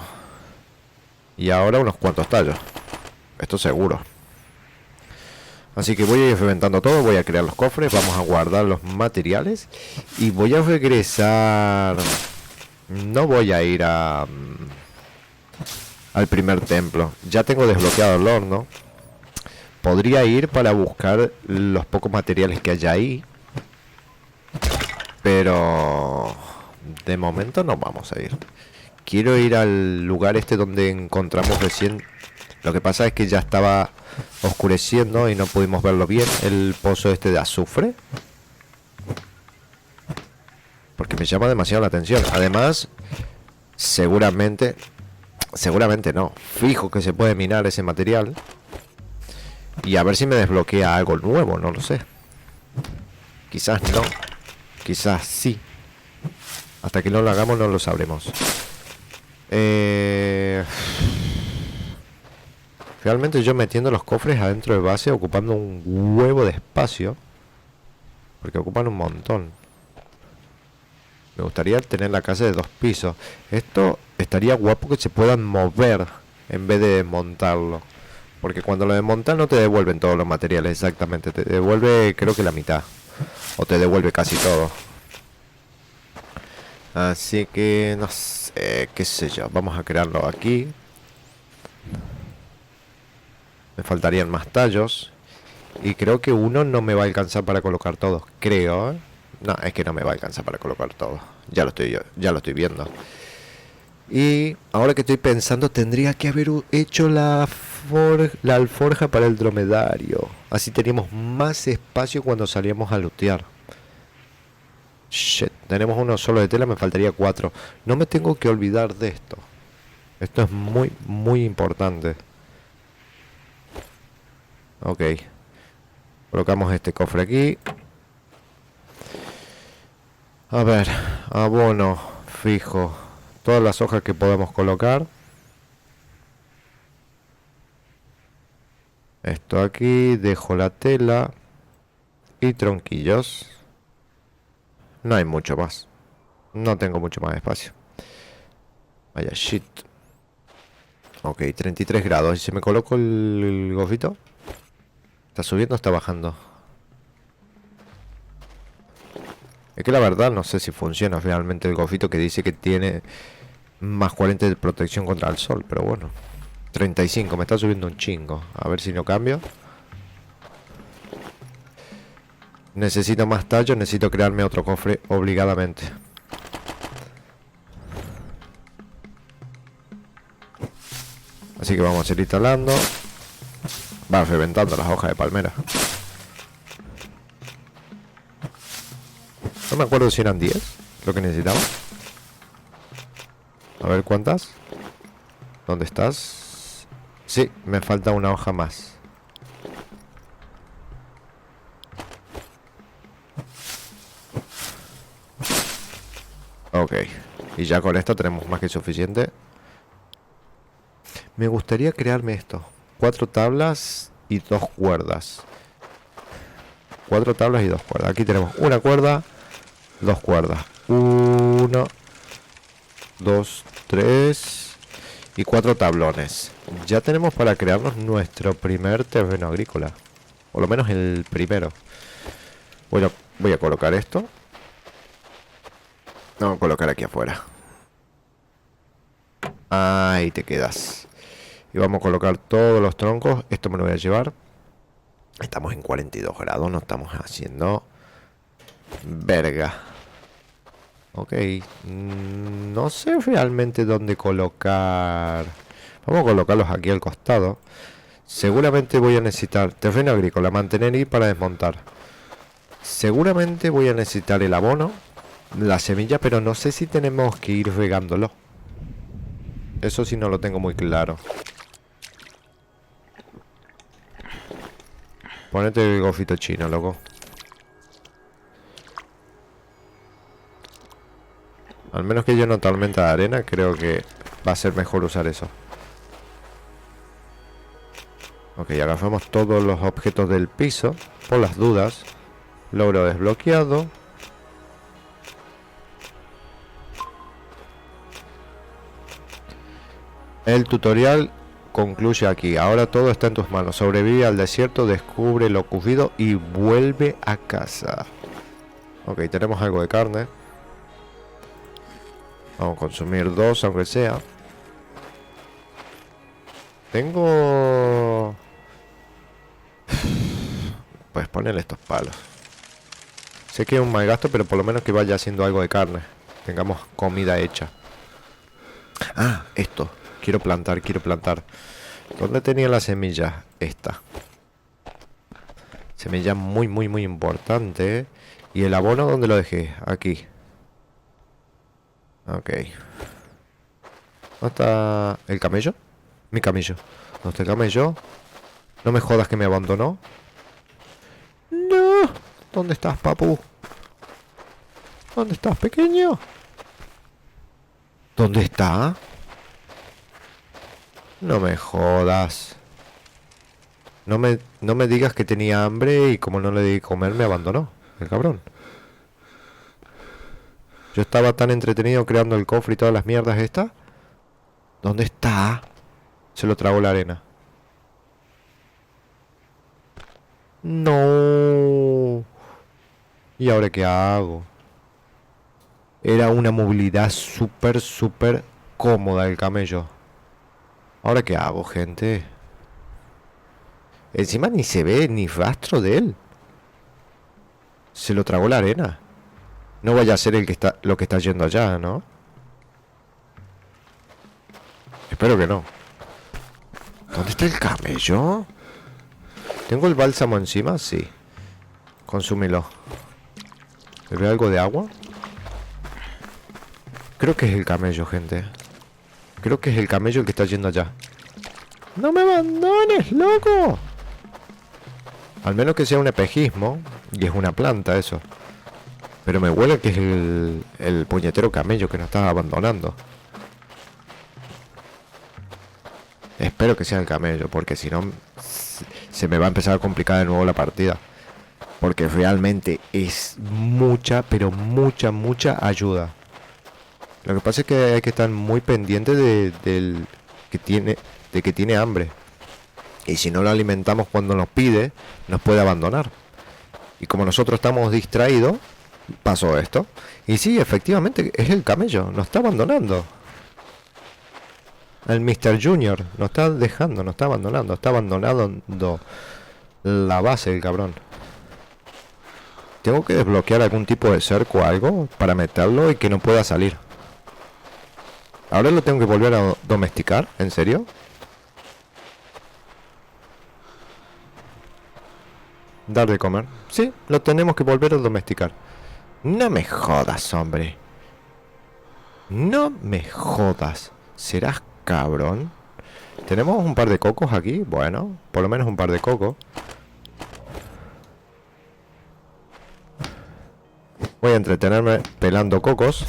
Y ahora unos cuantos tallos. Esto seguro. Así que voy a ir reventando todo. Voy a crear los cofres. Vamos a guardar los materiales. Y voy a regresar. No voy a ir al primer templo. Ya tengo desbloqueado el horno. Podría ir para buscar los pocos materiales que hay ahí. Pero de momento no vamos a ir. Quiero ir al lugar este donde encontramos recién. Lo que pasa es que ya estaba oscureciendo y no pudimos verlo bien. El pozo este de azufre. Porque me llama demasiado la atención. Además, seguramente no. Fijo que se puede minar ese material. Y a ver si me desbloquea algo nuevo, no lo sé. Quizás no. Quizás sí. Hasta que no lo hagamos no lo sabremos. Realmente yo metiendo los cofres adentro de base, ocupando un huevo de espacio. Porque ocupan un montón. Me gustaría tener la casa de 2 pisos. Esto estaría guapo que se puedan mover en vez de desmontarlo. Porque cuando lo desmontan no te devuelven todos los materiales exactamente. Te devuelve creo que la mitad. O te devuelve casi todo. Así que no sé, qué sé yo. Vamos a crearlo aquí. Me faltarían más tallos. Y creo que uno no me va a alcanzar para colocar todos. Creo, ¿eh? No, es que no me va a alcanzar para colocar todo. Ya lo estoy viendo. Y ahora que estoy pensando, tendría que haber hecho la alforja para el dromedario. Así teníamos más espacio cuando salíamos a lootear. Shit, tenemos uno solo de tela, me faltaría 4. No me tengo que olvidar de esto. Esto es muy, muy importante. Ok. Colocamos este cofre aquí. A ver, abono fijo. Todas las hojas que podemos colocar. Esto aquí, dejo la tela. Y tronquillos. No hay mucho más. No tengo mucho más espacio. Vaya shit. Ok, 33 grados. ¿Y si me coloco el gofito? ¿Está subiendo o está bajando? Es que la verdad no sé si funciona realmente el gofito que dice que tiene más 40 de protección contra el sol. Pero bueno. 35, me está subiendo un chingo. A ver si no cambio. Necesito más tallos, necesito crearme otro cofre obligadamente. Así que vamos a ir instalando. Va reventando las hojas de palmera. No me acuerdo si eran 10 lo que necesitaba. A ver cuántas. ¿Dónde estás? Sí, me falta una hoja más. Ok. Y ya con esto tenemos más que suficiente. Me gustaría crearme esto. 4 tablas y 2 cuerdas. 4 tablas y 2 cuerdas. Aquí tenemos una cuerda, 2 cuerdas. 1, 2, 3 y 4 tablones. Ya tenemos para crearnos nuestro primer terreno agrícola. Por lo menos el primero. Bueno, voy a colocar esto. Vamos a colocar aquí afuera. Ahí te quedas. Y vamos a colocar todos los troncos. Esto me lo voy a llevar. Estamos en 42 grados. No estamos haciendo Verga. Ok. No sé realmente dónde colocar. Vamos a colocarlos aquí al costado. Seguramente voy a necesitar terreno agrícola, mantener y para desmontar. Seguramente voy a necesitar el abono, la semilla, pero no sé si tenemos que ir regándolo. Eso sí no lo tengo muy claro. Ponete el gofito chino, loco. Al menos que yo no tormenta de arena, creo que va a ser mejor usar eso. Ok, agarramos todos los objetos del piso, por las dudas. Logro desbloqueado. El tutorial concluye aquí. Ahora todo está en tus manos. Sobrevive al desierto, descubre lo ocurrido y vuelve a casa. Ok, tenemos algo de carne. Vamos a consumir 2, aunque sea. Tengo... Pues ponerle estos palos. Sé que es un mal gasto, pero por lo menos que vaya haciendo algo de carne. Tengamos comida hecha. Ah, esto. Quiero plantar, quiero plantar. ¿Dónde tenía la semilla? Esta. Semilla muy, muy, muy importante. ¿Y el abono dónde lo dejé? Aquí. Ok. ¿Dónde está el camello? Mi camello. ¿Dónde está el camello? No me jodas que me abandonó. No. ¿Dónde estás, papu? ¿Dónde estás, pequeño? ¿Dónde está? No me jodas. No me digas que tenía hambre y como no le di comer me abandonó. El cabrón. Yo estaba tan entretenido creando el cofre y todas las mierdas estas. ¿Dónde está? Se lo tragó la arena. No. ¿Y ahora qué hago? Era una movilidad súper, súper cómoda el camello. ¿Ahora qué hago, gente? Encima ni se ve ni rastro de él. Se lo tragó la arena. No vaya a ser el que está, lo que está yendo allá, ¿no? Espero que no. ¿Dónde está el camello? ¿Tengo el bálsamo encima? Sí. Consúmelo. ¿Bebe algo de agua? Creo que es el camello, gente. Creo que es el camello el que está yendo allá. ¡No me abandones, loco! Al menos que sea un espejismo. Y es una planta eso. Pero me huele que es el puñetero camello que nos está abandonando. Espero que sea el camello, porque si no se me va a empezar a complicar de nuevo la partida. Porque realmente es mucha, pero mucha, mucha ayuda. Lo que pasa es que hay que estar muy pendiente del que tiene hambre. Y si no lo alimentamos cuando nos pide, nos puede abandonar. Y como nosotros estamos distraídos, pasó esto. Y sí, efectivamente es el camello, nos está abandonando. El Mr. Junior nos está dejando, nos está abandonando, está abandonando la base el cabrón. Tengo que desbloquear algún tipo de cerco o algo para meterlo y que no pueda salir. Ahora lo tengo que volver a domesticar, ¿en serio? Dar de comer. Sí, lo tenemos que volver a domesticar. No me jodas, hombre. No me jodas. ¿Serás cabrón? Tenemos un par de cocos aquí. Bueno, por lo menos un par de cocos. Voy a entretenerme pelando cocos.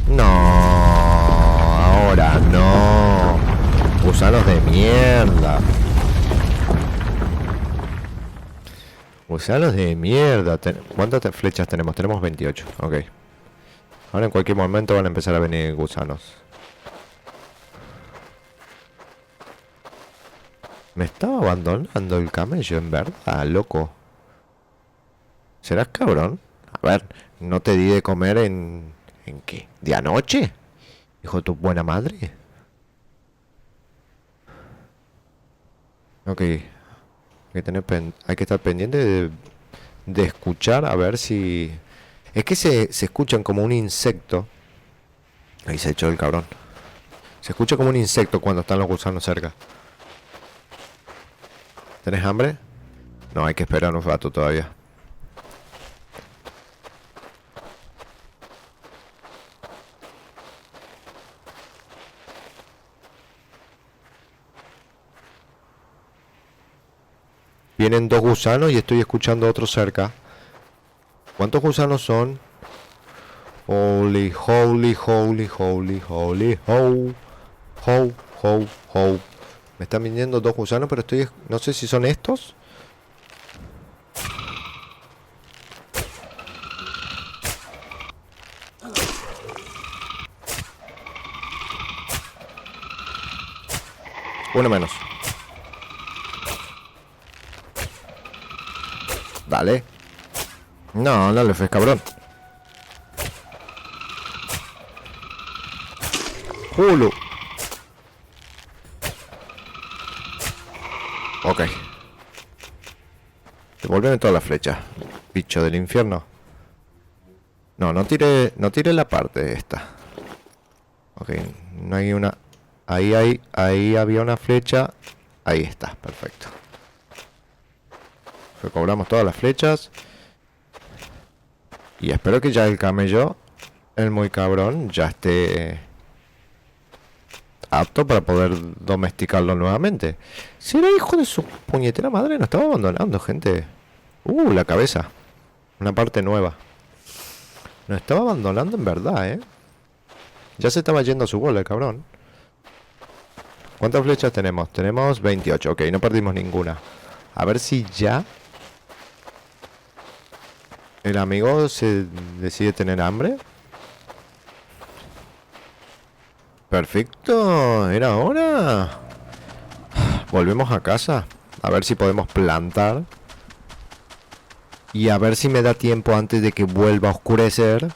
No, ahora no. Gusanos de mierda. Gusanos de mierda. ¿Cuántas flechas tenemos? Tenemos 28. Ok. Ahora en cualquier momento van a empezar a venir gusanos. Me estaba abandonando el camello, en verdad, loco. ¿Serás cabrón? A ver, no te di de comer ¿en qué? ¿De anoche? Hijo de tu buena madre. Ok. Hay que estar pendiente de escuchar a ver si Es que se escuchan como un insecto. Ahí se echó el cabrón. Se escucha como un insecto cuando están los gusanos cerca. ¿Tenés hambre? No, hay que esperar un rato todavía. Vienen dos gusanos y estoy escuchando otro cerca. ¿Cuántos gusanos son? Holy, holy, holy, holy, holy, ho, ho, ho, ho. Me están viniendo dos gusanos, pero estoy... No sé si son estos. Uno menos. Dale. No, no le fue, cabrón. Hulu. Ok. Devuélveme toda la flecha. Bicho del infierno. No, no tire la parte esta. Ok, no hay una... Ahí había una flecha. Ahí está, perfecto. Recobramos todas las flechas. Y espero que ya el camello, el muy cabrón, ya esté apto para poder domesticarlo nuevamente. Si era hijo de su puñetera madre, nos estaba abandonando, gente. La cabeza. Una parte nueva. Nos estaba abandonando en verdad, ¿eh? Ya se estaba yendo a su bola, el cabrón. ¿Cuántas flechas tenemos? Tenemos 28. Ok, no perdimos ninguna. A ver si ya el amigo se decide tener hambre. Perfecto, era hora. Volvemos a casa. A ver si podemos plantar. Y a ver si me da tiempo antes de que vuelva a oscurecer.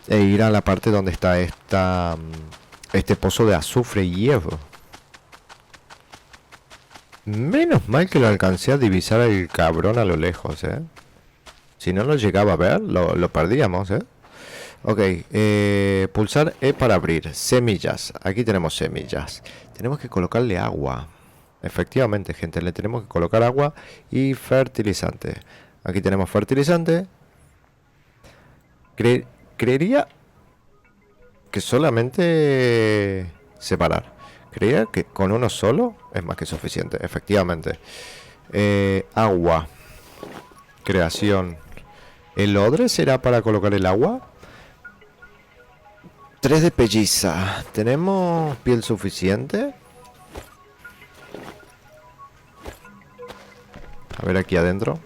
E ir a la parte donde está este pozo de azufre y hierro. Menos mal que lo alcancé a divisar el cabrón a lo lejos, ¿eh? Si no lo llegaba a ver, lo perdíamos, ¿eh? Ok, pulsar E para abrir. Semillas. Aquí tenemos semillas. Tenemos que colocarle agua. Efectivamente, gente, le tenemos que colocar agua y fertilizante. Aquí tenemos fertilizante. Creería que solamente separar. Creía que con uno solo es más que suficiente, efectivamente. Agua. Creación. ¿El odre será para colocar el agua? 3 de pelliza. ¿Tenemos piel suficiente? A ver aquí adentro.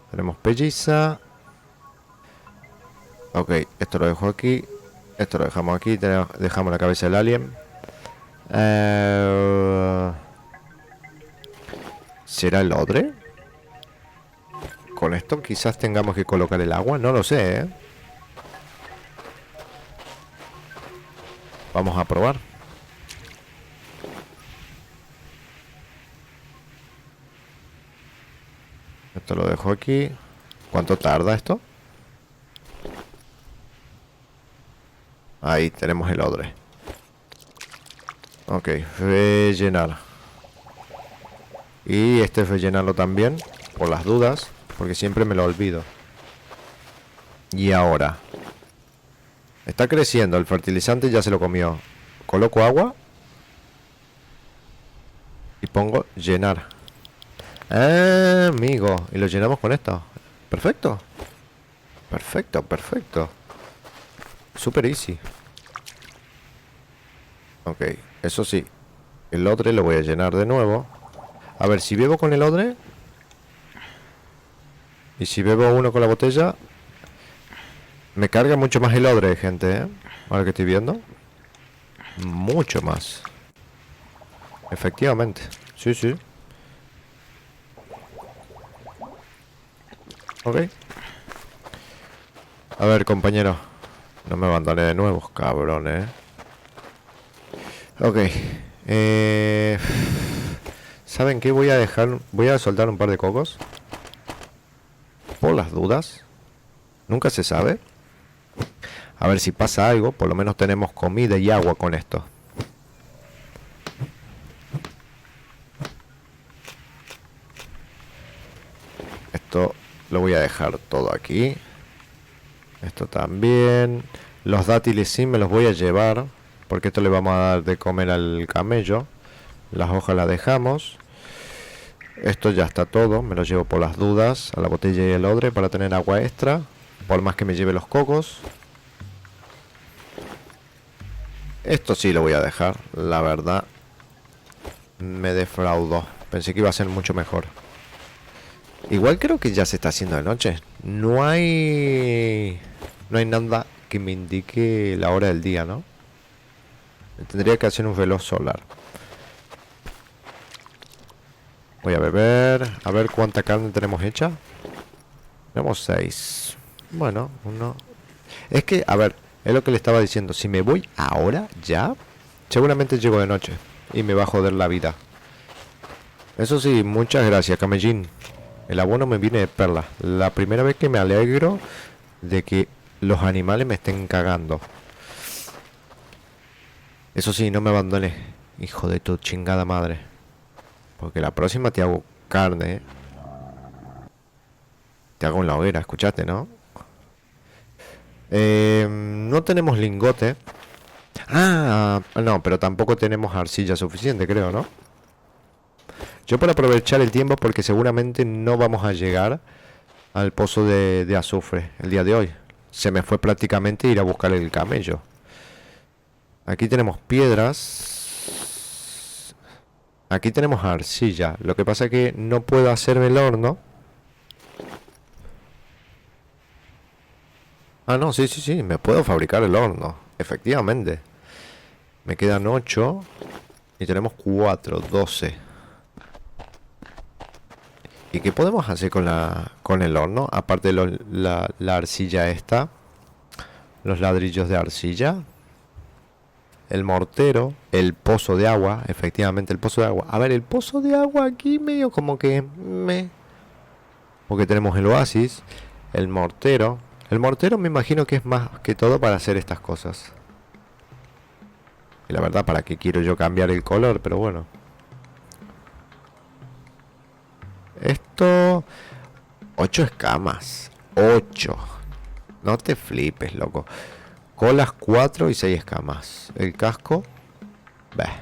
Tenemos pelliza. Ok, esto lo dejo aquí. Esto lo dejamos aquí. Dejamos la cabeza del alien. ¿Será el odre? Con esto quizás tengamos que colocar el agua. No lo sé, ¿eh? Vamos a probar. Esto lo dejo aquí. ¿Cuánto tarda esto? Ahí tenemos el odre. Ok, rellenar. Y este rellenarlo también, por las dudas, porque siempre me lo olvido. Y ahora está creciendo, el fertilizante ya se lo comió. Coloco agua y pongo llenar. Amigo, y lo llenamos con esto. Perfecto. Perfecto, perfecto. Super easy. Ok, eso sí, el odre lo voy a llenar de nuevo. A ver, si bebo con el odre y si bebo uno con la botella, me carga mucho más el odre, gente, ¿eh? Ahora que estoy viendo. Mucho más. Efectivamente. Sí, sí. Ok. A ver, compañero. No me abandoné de nuevo, cabrón, Ok. ¿Saben qué? Voy a soltar un par de cocos. Por las dudas. Nunca se sabe. A ver si pasa algo. Por lo menos tenemos comida y agua con esto. Esto lo voy a dejar todo aquí. Esto también. Los dátiles sí me los voy a llevar, porque esto le vamos a dar de comer al camello. Las hojas las dejamos. Esto ya está todo. Me lo llevo por las dudas a la botella y el odre para tener agua extra, por más que me lleve los cocos. Esto sí lo voy a dejar. La verdad, me defraudó. Pensé que iba a ser mucho mejor. Igual creo que ya se está haciendo de noche. No hay nada que me indique la hora del día, ¿no? Tendría que hacer un reloj solar. Voy a beber. A ver cuánta carne tenemos hecha. Tenemos 6. Bueno, uno. Es que, a ver, es lo que le estaba diciendo. Si me voy ahora, ya, seguramente llego de noche y me va a joder la vida. Eso sí, muchas gracias, camellín. El abono me viene de perla. La primera vez que me alegro de que los animales me estén cagando. Eso sí, no me abandones, hijo de tu chingada madre. Porque la próxima te hago carne, ¿eh? Te hago en la hoguera, escuchaste, ¿no? No tenemos lingote. Ah, no, pero tampoco tenemos arcilla suficiente, creo, ¿no? Yo para aprovechar el tiempo, porque seguramente no vamos a llegar al pozo de azufre el día de hoy. Se me fue prácticamente ir a buscar el camello. Aquí tenemos piedras. Aquí tenemos arcilla. Lo que pasa es que no puedo hacerme el horno. Ah, no, sí, sí, sí. Me puedo fabricar el horno. Efectivamente. Me quedan 8. Y tenemos 4, 12. ¿Y qué podemos hacer con el horno? Aparte de la arcilla esta. Los ladrillos de arcilla. El mortero. El pozo de agua. Efectivamente, el pozo de agua. A ver, el pozo de agua aquí medio como que... Porque tenemos el oasis. El mortero. El mortero me imagino que es más que todo para hacer estas cosas. Y la verdad, ¿para qué quiero yo cambiar el color? Pero bueno. Esto... 8 escamas. 8. No te flipes, loco. Colas 4 y 6 escamas. El casco... Bah.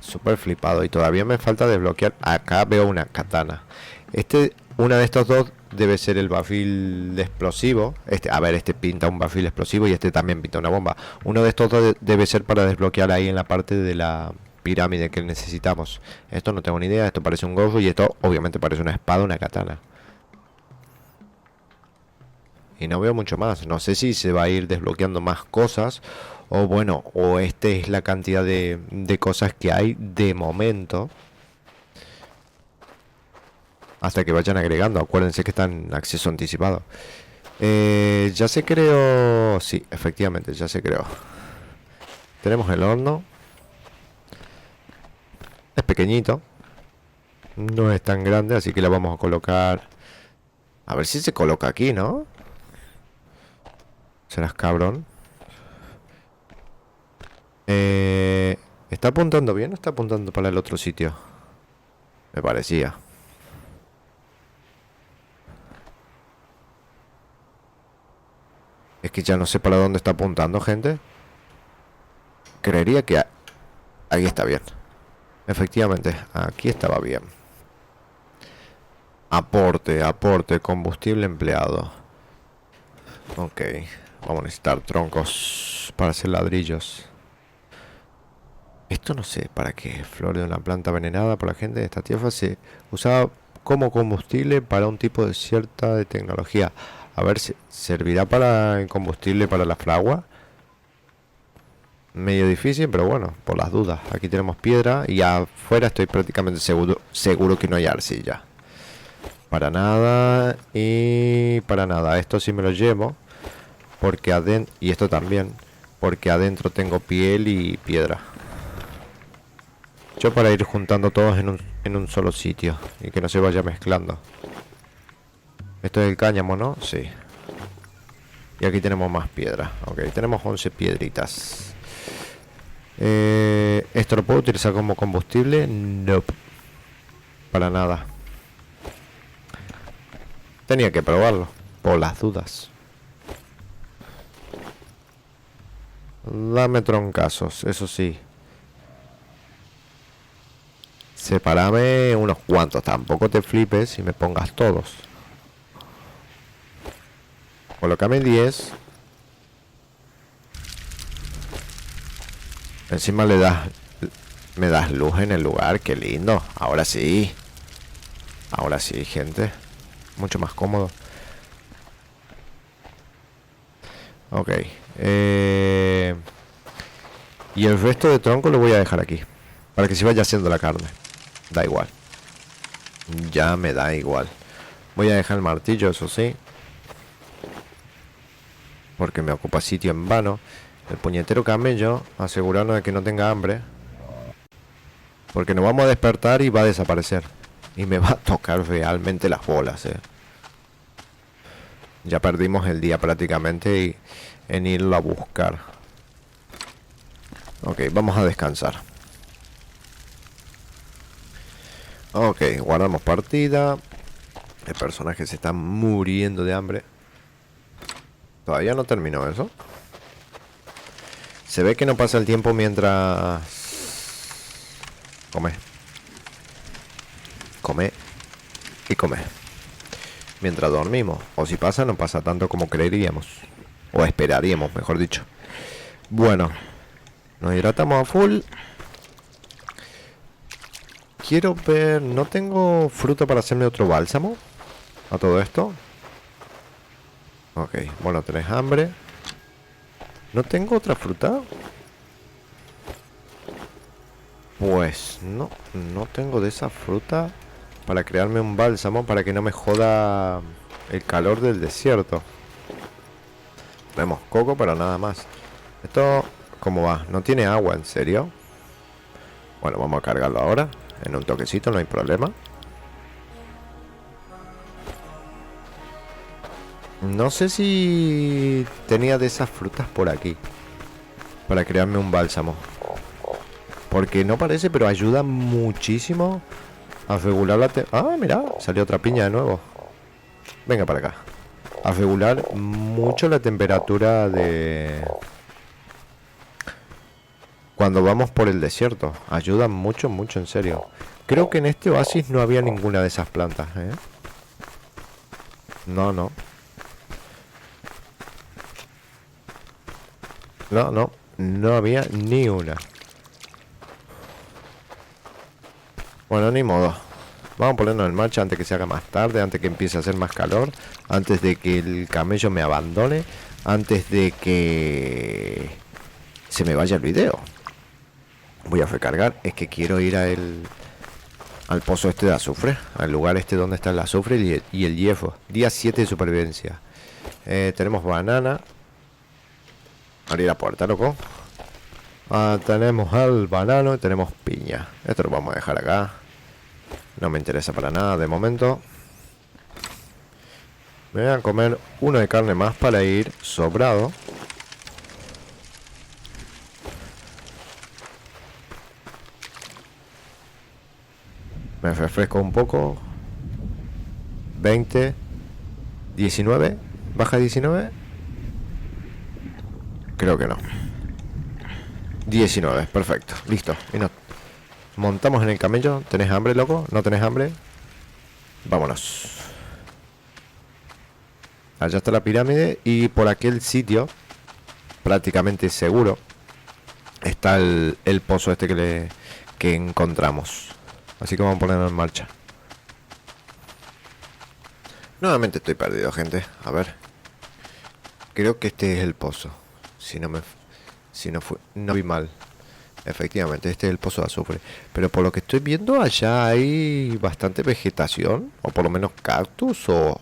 Súper flipado. Y todavía me falta desbloquear. Acá veo una katana. Una de estos dos debe ser el bafil de explosivo. A ver, este pinta un bafil explosivo y este también pinta una bomba. Uno de estos dos debe ser para desbloquear ahí en la parte de la pirámide que necesitamos. Esto no tengo ni idea. Esto parece un gorro y esto obviamente parece una espada, una katana. Y no veo mucho más. No sé si se va a ir desbloqueando más cosas. O bueno, o esta es la cantidad de cosas que hay de momento. Hasta que vayan agregando. Acuérdense que están en acceso anticipado. Ya se creó. Sí, efectivamente, ya se creó. Tenemos el horno. Es pequeñito. No es tan grande, así que la vamos a colocar. A ver si se coloca aquí, ¿no? Serás cabrón. ¿Está apuntando bien o está apuntando para el otro sitio? Me parecía. Es que ya no sé para dónde está apuntando, gente. Creería que ahí está bien. Efectivamente, aquí estaba bien. Aporte, combustible empleado. Ok, vamos a necesitar troncos para hacer ladrillos. Esto no sé para qué. Flor de una planta envenenada por la gente de esta tierra se usaba como combustible para un tipo de cierta de tecnología. A ver, ¿servirá para el combustible para la fragua? Medio difícil, pero bueno, por las dudas. Aquí tenemos piedra y afuera estoy prácticamente seguro que no hay arcilla. Para nada y para nada. Esto sí me lo llevo porque adentro, y esto también, porque adentro tengo piel y piedra. Yo para ir juntando todos en un solo sitio y que no se vaya mezclando. Esto es el cáñamo, ¿no? Sí. Y aquí tenemos más piedra. Ok, tenemos 11 piedritas. ¿Esto lo puedo utilizar como combustible? No. Para nada. Tenía que probarlo. Por las dudas. Dame troncazos, eso sí. Sepárame unos cuantos. Tampoco te flipes y me pongas todos. Colócame 10. Encima me das luz en el lugar. Qué lindo. Ahora sí. Ahora sí, gente. Mucho más cómodo. Ok. Y el resto de tronco lo voy a dejar aquí. Para que se vaya haciendo la carne. Da igual. Ya me da igual. Voy a dejar el martillo, eso sí. Porque me ocupa sitio en vano. El puñetero camello. Asegurarnos de que no tenga hambre. Porque nos vamos a despertar y va a desaparecer. Y me va a tocar realmente las bolas, Ya perdimos el día prácticamente en irlo a buscar. Ok, vamos a descansar. Ok, guardamos partida. El personaje se está muriendo de hambre. Todavía no terminó eso. Se ve que no pasa el tiempo mientras... Come. Come. Y come. Mientras dormimos. O si pasa, no pasa tanto como creeríamos. O esperaríamos, mejor dicho. Bueno. Nos hidratamos a full. Quiero ver... ¿No tengo fruta para hacerme otro bálsamo? A todo esto. Ok, bueno, tenés hambre. ¿No tengo otra fruta? Pues no, no tengo de esa fruta para crearme un bálsamo para que no me joda el calor del desierto. Tenemos coco, pero nada más. Esto, ¿cómo va? ¿No tiene agua, en serio? Bueno, vamos a cargarlo ahora. En un toquecito, no hay problema. No sé si tenía de esas frutas por aquí para crearme un bálsamo. Porque no parece, pero ayuda muchísimo a regular la... Ah, mira, salió otra piña de nuevo. Venga para acá. A regular mucho la temperatura de... Cuando vamos por el desierto. Ayuda mucho, mucho, en serio. Creo que en este oasis no había ninguna de esas plantas, ¿eh? No, no. No, no. No había ni una. Bueno, ni modo. Vamos a ponernos en marcha antes que se haga más tarde, antes que empiece a hacer más calor, antes de que el camello me abandone, antes de que se me vaya el video. Voy a recargar. Es que quiero ir al pozo este de azufre, al lugar este donde está el azufre y el hierro. Día 7 de supervivencia. Tenemos banana. Abrir la puerta, loco. Tenemos el banano y tenemos piña. Esto lo vamos a dejar acá. No me interesa para nada de momento. Me voy a comer uno de carne más para ir sobrado. Me refresco un poco. 20. 19. ¿Baja 19? Creo que no. 19, perfecto. Listo. Y nos montamos en el camello. ¿Tenés hambre, loco? ¿No tenés hambre? Vámonos. Allá está la pirámide. Y por aquel sitio, prácticamente seguro, está el pozo este que encontramos. Así que vamos a ponerlo en marcha. Nuevamente estoy perdido, gente. A ver. Creo que este es el pozo. No vi mal. Efectivamente, este es el pozo de azufre. Pero por lo que estoy viendo, allá hay bastante vegetación. O por lo menos cactus. O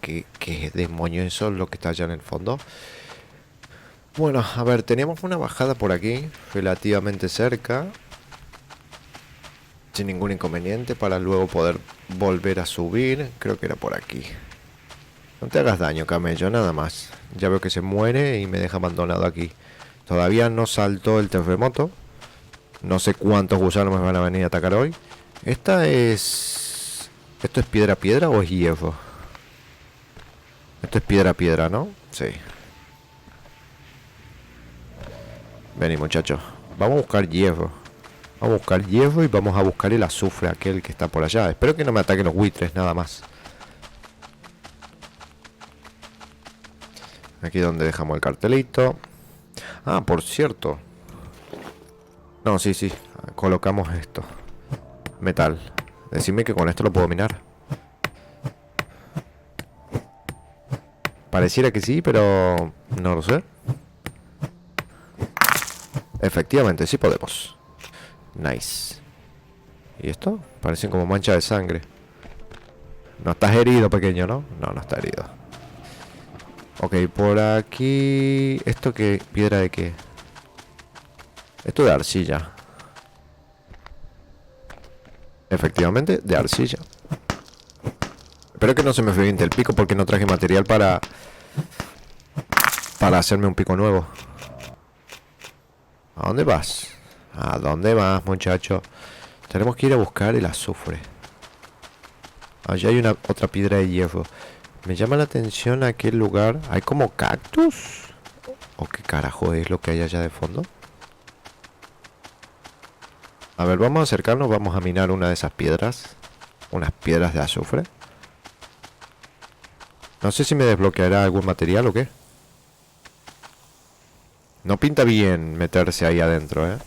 qué demonio eso es lo que está allá en el fondo. Bueno, a ver, teníamos una bajada por aquí, relativamente cerca. Sin ningún inconveniente para luego poder volver a subir. Creo que era por aquí. No te hagas daño, camello, nada más. Ya veo que se muere y me deja abandonado aquí. Todavía no saltó el terremoto. No sé cuántos gusanos me van a venir a atacar hoy. Esta es... ¿Esto es piedra o es hierro? Esto es piedra, ¿no? Sí. Vení, muchachos. Vamos a buscar hierro. Vamos a buscar hierro y vamos a buscar el azufre, aquel que está por allá. Espero que no me ataquen los buitres, nada más. Aquí donde dejamos el cartelito. Ah, por cierto. No, sí, sí. Colocamos esto. Metal. Decidme que con esto lo puedo minar. Pareciera que sí, pero no lo sé. Efectivamente, sí podemos. Nice. ¿Y esto? Parecen como manchas de sangre. No estás herido, pequeño, ¿no? No, no está herido. Ok, por aquí... ¿Esto qué? ¿Piedra de qué? Esto de arcilla. Efectivamente, de arcilla. Espero que no se me reviente el pico porque no traje material para hacerme un pico nuevo. ¿A dónde vas? ¿A dónde vas, muchacho? Tenemos que ir a buscar el azufre. Allá hay otra piedra de hierro. Me llama la atención aquel lugar. ¿Hay como cactus? ¿O qué carajo es lo que hay allá de fondo? A ver, vamos a acercarnos. Vamos a minar una de esas piedras. Unas piedras de azufre. No sé si me desbloqueará algún material o qué. No pinta bien meterse ahí adentro, ¿eh?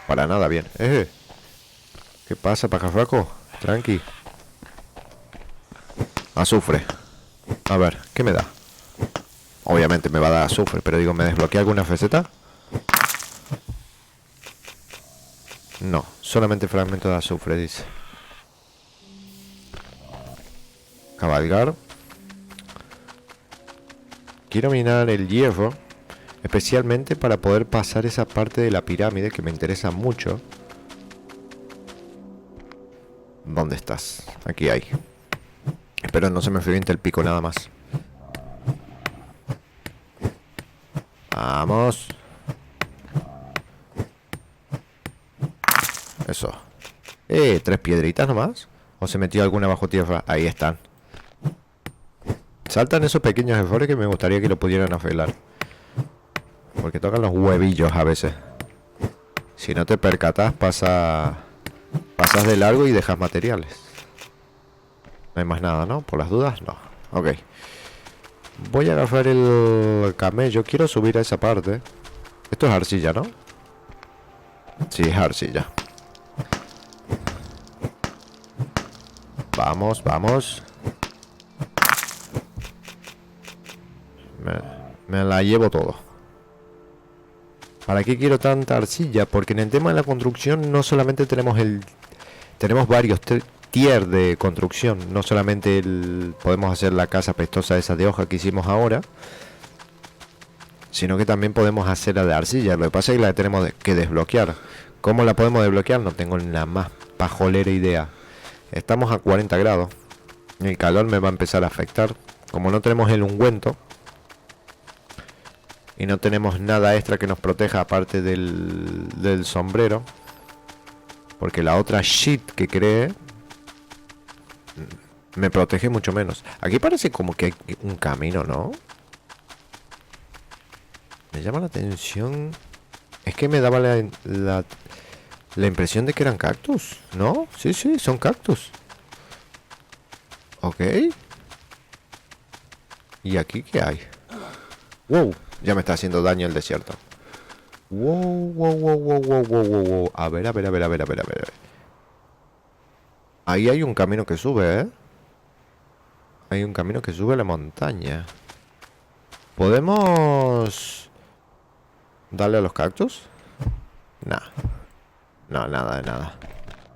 Para nada bien. ¿Qué pasa, pajarraco? Tranqui. Azufre. A ver, ¿qué me da? Obviamente me va a dar azufre, pero digo, ¿me desbloquea alguna receta? No, solamente fragmento de azufre, dice. Cabalgar. Quiero minar el hierro, especialmente para poder pasar esa parte de la pirámide que me interesa mucho. ¿Dónde estás? Aquí hay. Espero no se me reviente el pico nada más. Vamos. Eso. 3 piedritas nomás. ¿O se metió alguna bajo tierra? Ahí están. Saltan esos pequeños errores que me gustaría que lo pudieran arreglar. Porque tocan los huevillos a veces. Si no te percatas, pasas de largo y dejas materiales. No hay más nada, ¿no? Por las dudas, no. Ok. Voy a agarrar el camello. Quiero subir a esa parte. Esto es arcilla, ¿no? Sí, es arcilla. Vamos, vamos. Me la llevo todo. ¿Para qué quiero tanta arcilla? Porque en el tema de la construcción no solamente tenemos varios tier de construcción. No solamente podemos hacer la casa pestosa esa de hoja que hicimos ahora, sino que también podemos hacer la de arcilla. Lo que pasa es que la tenemos que desbloquear. ¿Cómo la podemos desbloquear? No tengo la más pajolera idea. Estamos a 40 grados. El calor me va a empezar a afectar. Como no tenemos el ungüento y no tenemos nada extra que nos proteja aparte del sombrero, porque la otra sheet que creé me protege mucho menos. Aquí parece como que hay un camino, ¿no? Me llama la atención. Es que me daba la impresión de que eran cactus, ¿no? Sí, sí, son cactus. Ok. ¿Y aquí qué hay? Wow, ya me está haciendo daño el desierto. Wow, wow, wow, wow, wow, wow, wow, wow. A ver, a ver, a ver, a ver, a ver, a ver. Ahí hay un camino que sube, ¿eh? Hay un camino que sube a la montaña. ¿Podemos darle a los cactus? Nah. No, nada de nada.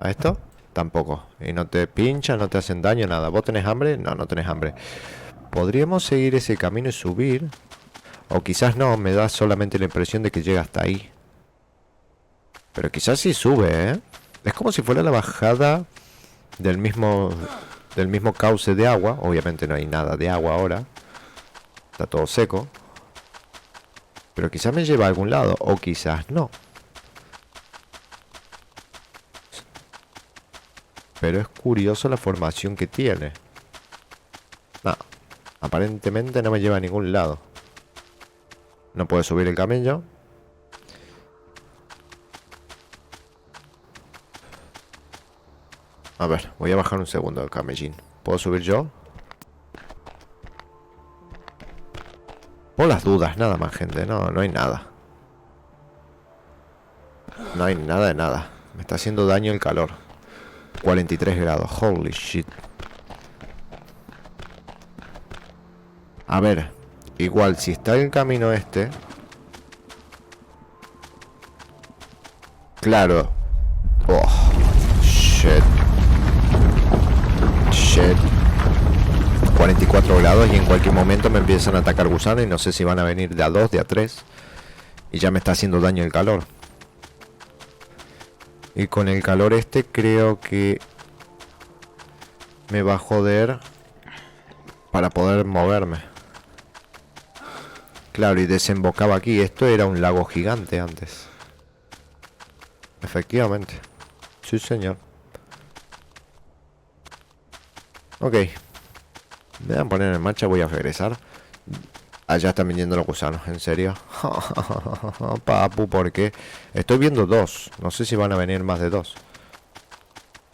¿A esto? Tampoco. Y no te pinchan, no te hacen daño, nada. ¿Vos tenés hambre? No, no tenés hambre. Podríamos seguir ese camino y subir. O quizás no, me da solamente la impresión de que llega hasta ahí. Pero quizás sí sube, ¿eh? Es como si fuera la bajada del mismo del mismo cauce de agua. Obviamente no hay nada de agua ahora. Está todo seco. Pero quizás me lleva a algún lado. O quizás no. Pero es curioso la formación que tiene. No. Aparentemente no me lleva a ningún lado. No puedo subir el camello. A ver, voy a bajar un segundo el camellín. ¿Puedo subir yo? Por las dudas, nada más, gente. No, no hay nada. No hay nada de nada. Me está haciendo daño el calor. 43 grados. Holy shit. A ver. Igual, si está el camino este... Claro. Oh, shit. Shit. 44 grados y en cualquier momento me empiezan a atacar gusanos y no sé si van a venir de a 2, de a 3. Y ya me está haciendo daño el calor. Y con el calor este creo que me va a joder para poder moverme. Claro, y desembocaba aquí. Esto era un lago gigante antes. Efectivamente. Sí, señor. Ok. Me voy a poner en marcha, voy a regresar. Allá están viniendo los gusanos, en serio. Papu, ¿por qué? Estoy viendo 2. No sé si van a venir más de 2.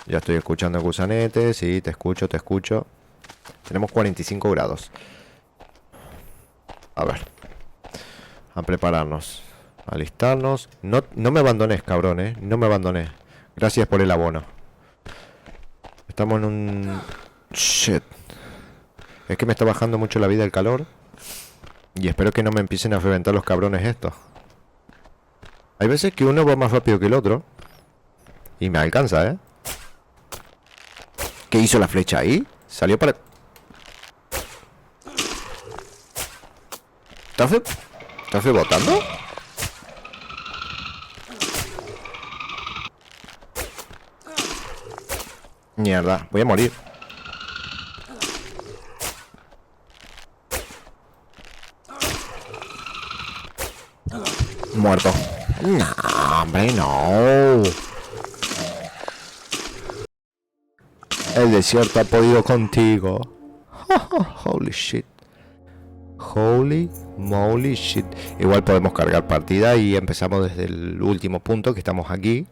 Ya estoy escuchando el gusanete. Sí, te escucho, te escucho. Tenemos 45 grados. A ver. A prepararnos. A alistarnos. No, no me abandones, cabrón, no me abandones. Gracias por el abono. Estamos en un... Shit. Es que me está bajando mucho la vida el calor. Y espero que no me empiecen a reventar los cabrones estos. Hay veces que uno va más rápido que el otro. Y me alcanza, ¿eh? ¿Qué hizo la flecha ahí? Salió para... ¿Estás rebotando? Mierda, voy a morir. Muerto. No, hombre, no. El desierto ha podido contigo. Holy shit. Holy moly shit. Igual podemos cargar partida y empezamos desde el último punto que estamos aquí.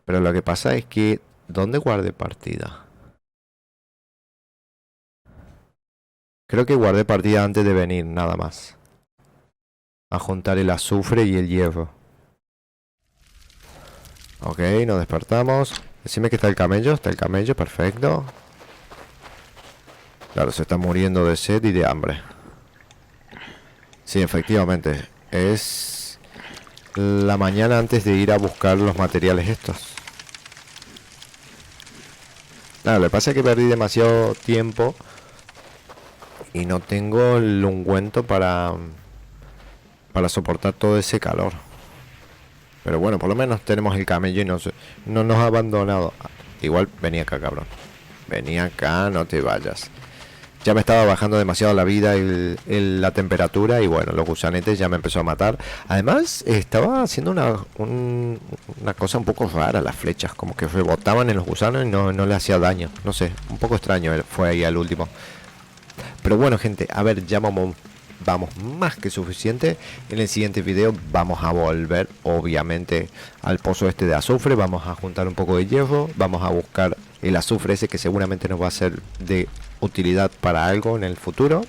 Pero lo que pasa es que... ¿Dónde guardé partida? Creo que guardé partida antes de venir, nada más. A juntar el azufre y el hierro. Ok, nos despertamos. Decime que está el camello. Está el camello, perfecto. Claro, se está muriendo de sed y de hambre. Sí, efectivamente. Es la mañana antes de ir a buscar los materiales estos. Claro, lo que pasa es que perdí demasiado tiempo y no tengo el ungüento para soportar todo ese calor. Pero bueno, por lo menos tenemos el camello y no nos ha abandonado. Igual venía acá, cabrón. Venía acá, no te vayas. Ya me estaba bajando demasiado la vida y la temperatura. Y bueno, los gusanetes ya me empezó a matar. Además, estaba haciendo una cosa un poco rara. Las flechas, como que rebotaban en los gusanos y no le hacía daño. No sé, un poco extraño fue ahí al último. Pero bueno, gente, a ver, ya vamos más que suficiente. En el siguiente video vamos a volver, obviamente, al pozo este de azufre. Vamos a juntar un poco de hierro. Vamos a buscar el azufre ese que seguramente nos va a ser de utilidad para algo en el futuro.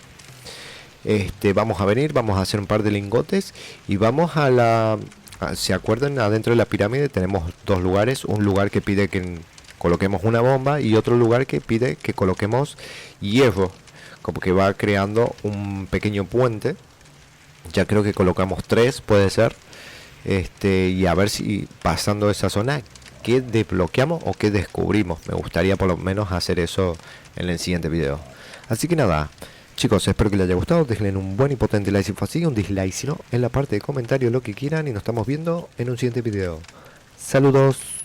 Vamos a venir, vamos a hacer un par de lingotes y vamos a la... ¿Se acuerdan? Adentro de la pirámide tenemos dos lugares. Un lugar que pide que coloquemos una bomba y otro lugar que pide que coloquemos hierro. Como que va creando un pequeño puente. Ya creo que colocamos 3, puede ser. Y a ver si pasando esa zona, ¿qué desbloqueamos o qué descubrimos? Me gustaría por lo menos hacer eso en el siguiente video. Así que nada, chicos, espero que les haya gustado. Déjenle un buen y potente like si fue así, un dislike si no, en la parte de comentarios lo que quieran. Y nos estamos viendo en un siguiente video. Saludos.